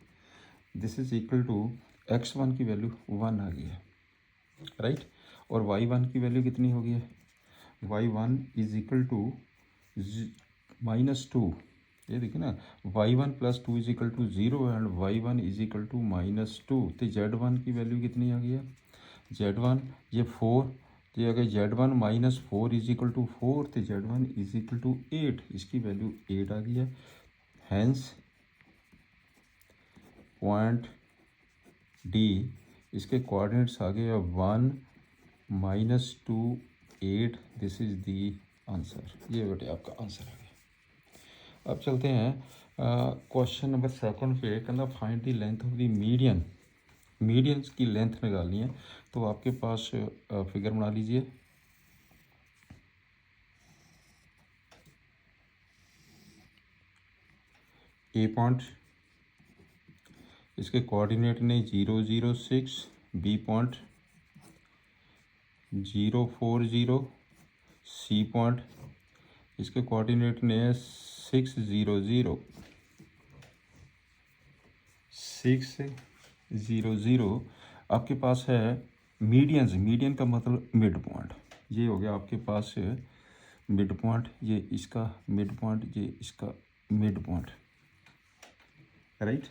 this is equal to x1 की वैल्यू 1 आ गई है, राइट। और y1 की वैल्यू कितनी हो गई है, y1 इज इक्वल टू -2, ये देखिए ना, y1 plus 2 is equal to 0 and y1 is equal to -2, तो z1 की वैल्यू कितनी आ गई है, z1 ये 4, तो ये अगर z1 -4 इज इक्वल टू 4, तो z1 इज इक्वल टू 8, इसकी वैल्यू 8 आ गई है। हैंस पॉइंट D, इसके कोऑर्डिनेट्स आ गए 1 -2 8, दिस इज़ दी आंसर। ये बेटे आपका आंसर आ गया। अब चलते हैं क्वेश्चन नंबर 7 पे। कहना find the length of the median. Medians की लेंथ निकालनी है, तो आपके पास फिगर बना लीजिए। ए पॉइंट, इसके कोऑर्डिनेट ने 0, 0, 6, बी पॉइंट 0, 4, 0, सी पॉइंट इसके कोऑर्डिनेट ने 6, 0, 0, 6, 0, 0। आपके पास है मीडियंस। मीडियन का मतलब मिड पॉइंट। ये हो गया आपके पास मिड पॉइंट, ये इसका मिड पॉइंट, ये इसका मिड पॉइंट, राइट।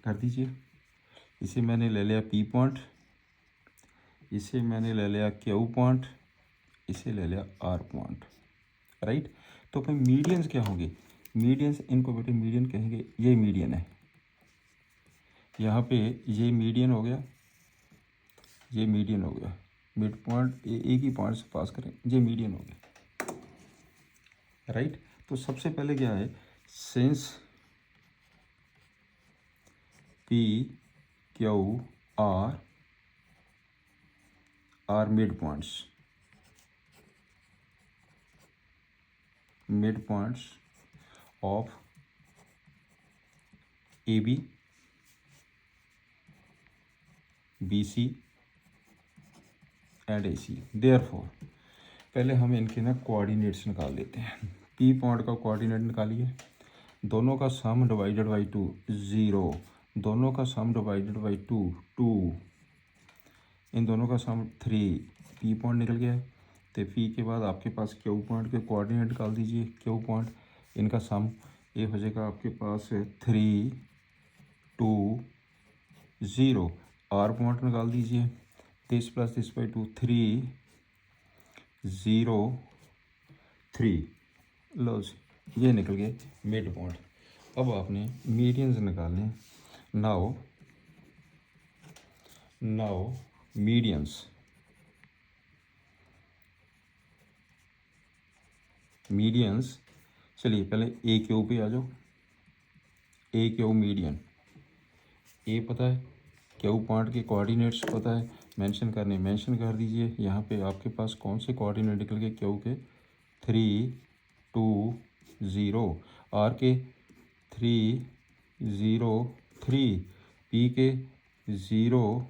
कर दीजिए। इसे मैंने ले लिया पी पॉइंट, इसे मैंने ले लिया क्यू पॉइंट, इसे ले लिया आर पॉइंट, राइट। तो फिर मीडियंस क्या होंगे? मीडियंस, इनको बेटे मीडियन कहेंगे। ये मीडियन है, यहाँ पे ये मीडियन हो गया, ये मीडियन हो गया। मिड पॉइंट एक ही पॉइंट से पास करें, ये मीडियन हो गया, राइट। तो सबसे पहले क्या है, since P Q R mid points, mid points of A B, B C and A C. Therefore पहले हम इनके ना कोऑर्डिनेट्स निकाल लेते हैं। पी पॉइंट का कोऑर्डिनेट निकालिए। दोनों का सम डिवाइडेड बाई 2 0, दोनों का सम डिवाइडेड बाई 2 2, इन दोनों का सम 3। पी पॉइंट निकल गया। तो पी के बाद आपके पास क्यू पॉइंट के कोऑर्डिनेट निकाल दीजिए। क्यू पॉइंट, इनका सम ये हो जाएगा आपके पास 3, 2, 0। आर पॉइंट निकाल दीजिए। This plus this by 2 3, 0, 3। लो जी, ये निकल गए मिड पॉइंट। अब आपने मीडियंस निकालने। नाउ मीडियंस, मीडियंस, चलिए पहले ए क्यू पे आ जाओ। ए क्यू मीडियन, ए पता है, क्यू पॉइंट के कोऑर्डिनेट्स पता है, मेंशन करने मेंशन कर दीजिए। यहाँ पे आपके पास कौन से कोऑर्डिनेट निकल गए क्यू के? 3, 2, 0। आर के 3, 0, 3। पी के 0,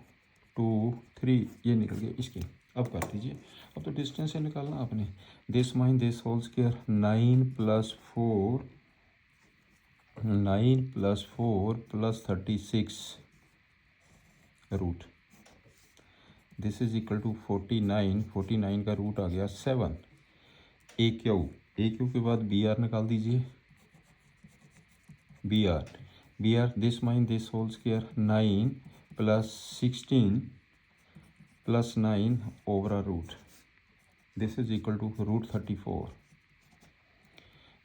2, 3, ये निकल गए इसके। अब कर दीजिए। अब तो डिस्टेंस से निकालना आपने। This minus this whole square 9 + 4, 9 + 4 + 36 रूट, दिस इज इक्वल टू 49। 49 का रूट आ गया 7। ए क्यू के बाद बी आर निकाल दीजिए। B R this minus this whole square 9 + 16 + 9 overall root, this is equal to root 34।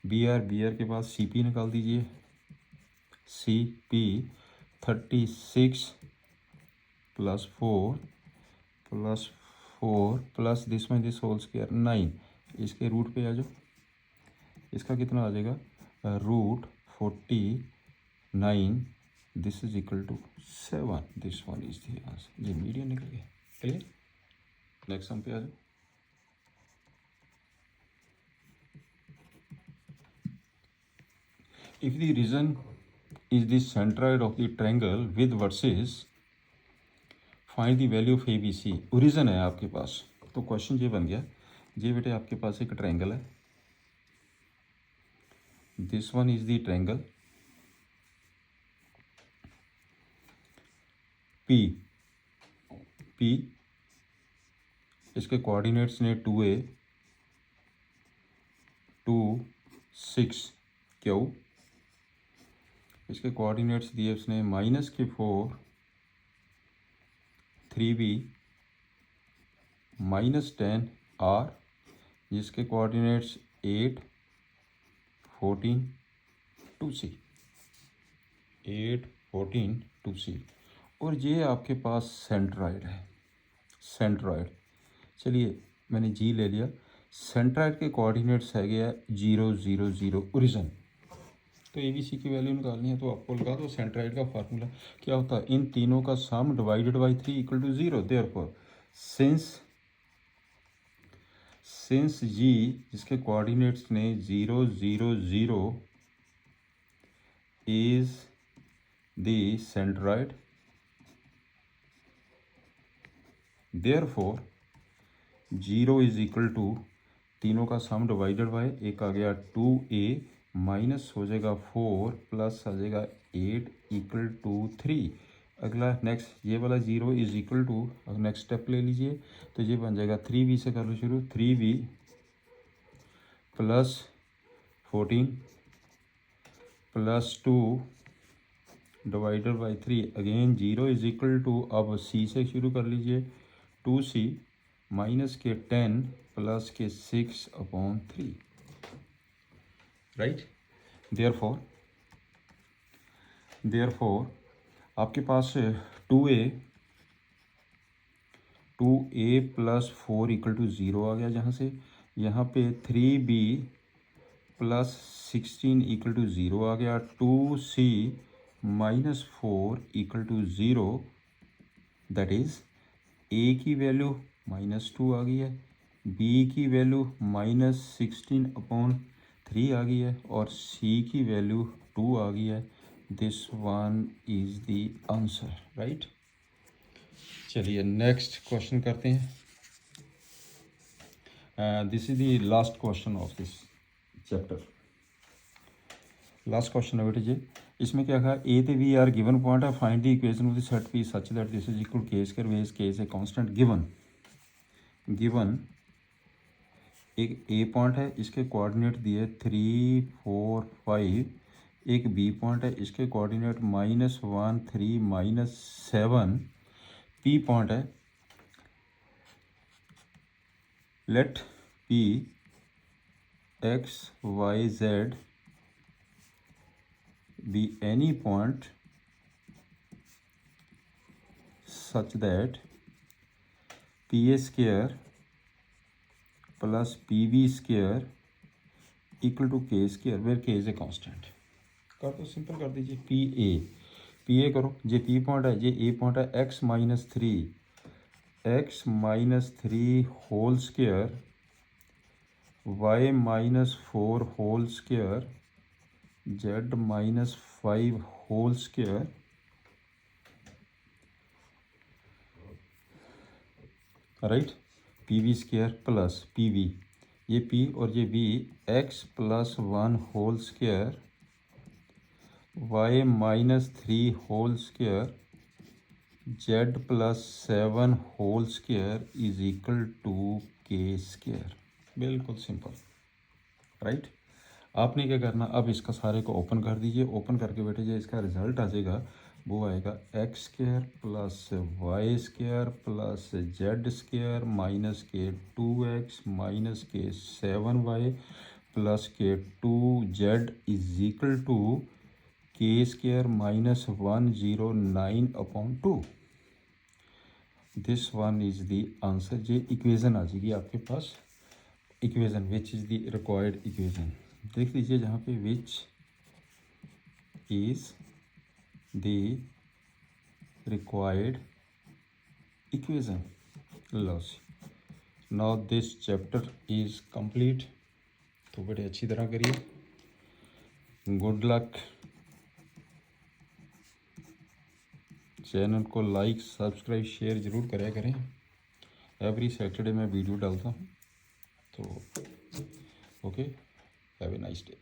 B R के बाद सी पी निकाल दीजिए। सी पी 36 + 4 प्लस दिस में दिस होल स्क्वायर 9, इसके रूट पे आ जाओ। इसका कितना आ जाएगा? Root 49, this is equal to 7। This one is the answer. ये मीडियन निकल गया। क्लियर? नेक्स्ट सम पे आ जाओ। If the region is the centroid of the triangle with verses, find the value of ABC। Origin है आपके पास, तो question ये बन गया। ये बेटे आपके पास एक ट्रायंगल है, this one is the triangle P, इसके कोऑर्डिनेट्स ने 2a, 2, 6 क्यू, इसके कोऑर्डिनेट्स दिए उसने -4, 3b, -10 आर, जिसके कोऑर्डिनेट्स 8, 14, 2c, 8, 14, 2c। और ये आपके पास सेंट्रॉइड है, सेंट्रॉइड। चलिए मैंने जी ले लिया। सेंट्रॉइड के कोऑर्डिनेट्स है गया 0 0 0 ओरिजिन। तो ABC की वैल्यू निकालनी है तो आपको लगा दो सेंट्रॉइड का फार्मूला क्या होता है, इन तीनों का sum divided by 3 equal to 0। Therefore since G जिसके कोऑर्डिनेट्स ने 0 0 0 is the centroid, therefore 0 is equal to तीनों का सम डिवाइडेड बाय, एक आ गया 2a माइनस हो जाएगा 4 प्लस आ जाएगा 8 इक्वल टू 3। अगला नेक्स्ट ये वाला 0 is equal to, next step ले लीजिए तो ये बन जाएगा 3b से कर लो शुरू, 3b plus 14 plus 2 divided by 3, again 0 is equal to, अब c से शुरू कर लीजिए, 2c माइनस के 10 प्लस के 6/3, राइट। देयरफॉर आपके पास 2a प्लस 4 इक्वल टू 0 आ गया, जहाँ से यहाँ पे 3b प्लस 16 इक्वल टू 0 आ गया, 2c minus 4 equal to 0, that is a की वैल्यू -2 आ गई है, b की वैल्यू -16/3 आ गई है और c की वैल्यू 2 आ गई है। This one is the answer, right. चलिए नेक्स्ट क्वेश्चन करते हैं। This is the last question of this chapter. Last question है बेटे जी, इसमें क्या कहा, ए तो बी आर गिवन पॉइंट है, find the equation of the set P such that this is equal के square where k is a constant. Given एक ए point है, इसके कोऑर्डिनेट दिए 3 4 5, एक बी पॉइंट है, इसके कोऑर्डिनेट -1 3 -7, पी पॉइंट है, let P x y z be any point such that pa square plus pb square equal to के square where k is a constant. कर दो, सिंपल कर दीजिए, पी ए करो, ये पी पॉइंट है, ये ए पॉइंट है, x - 3 whole square y -4 whole square z -5 whole square, right, P V square plus P V, ये p और ये v, x + 1 whole square y -3 whole square z + 7 whole square is equal to के square. बिल्कुल simple, right. आपने क्या करना, अब इसका सारे को ओपन कर दीजिए, ओपन करके बेटे जो इसका रिजल्ट आ जाएगा वो आएगा x² + y² + z² माइनस के 2x माइनस के 7y plus k 2z is equal to k² -109/2। This one is the answer. ये इक्वेशन आ जाएगी आपके पास, equation which is the required equation. देख लीजिए जहाँ पे which is the required equation. लो सी, now this chapter is complete. तो बड़े अच्छी तरह करिए, गुड लक। चैनल को लाइक सब्सक्राइब शेयर ज़रूर करें। एवरी सैटरडे मैं वीडियो डालता हूँ, तो okay, have a nice day.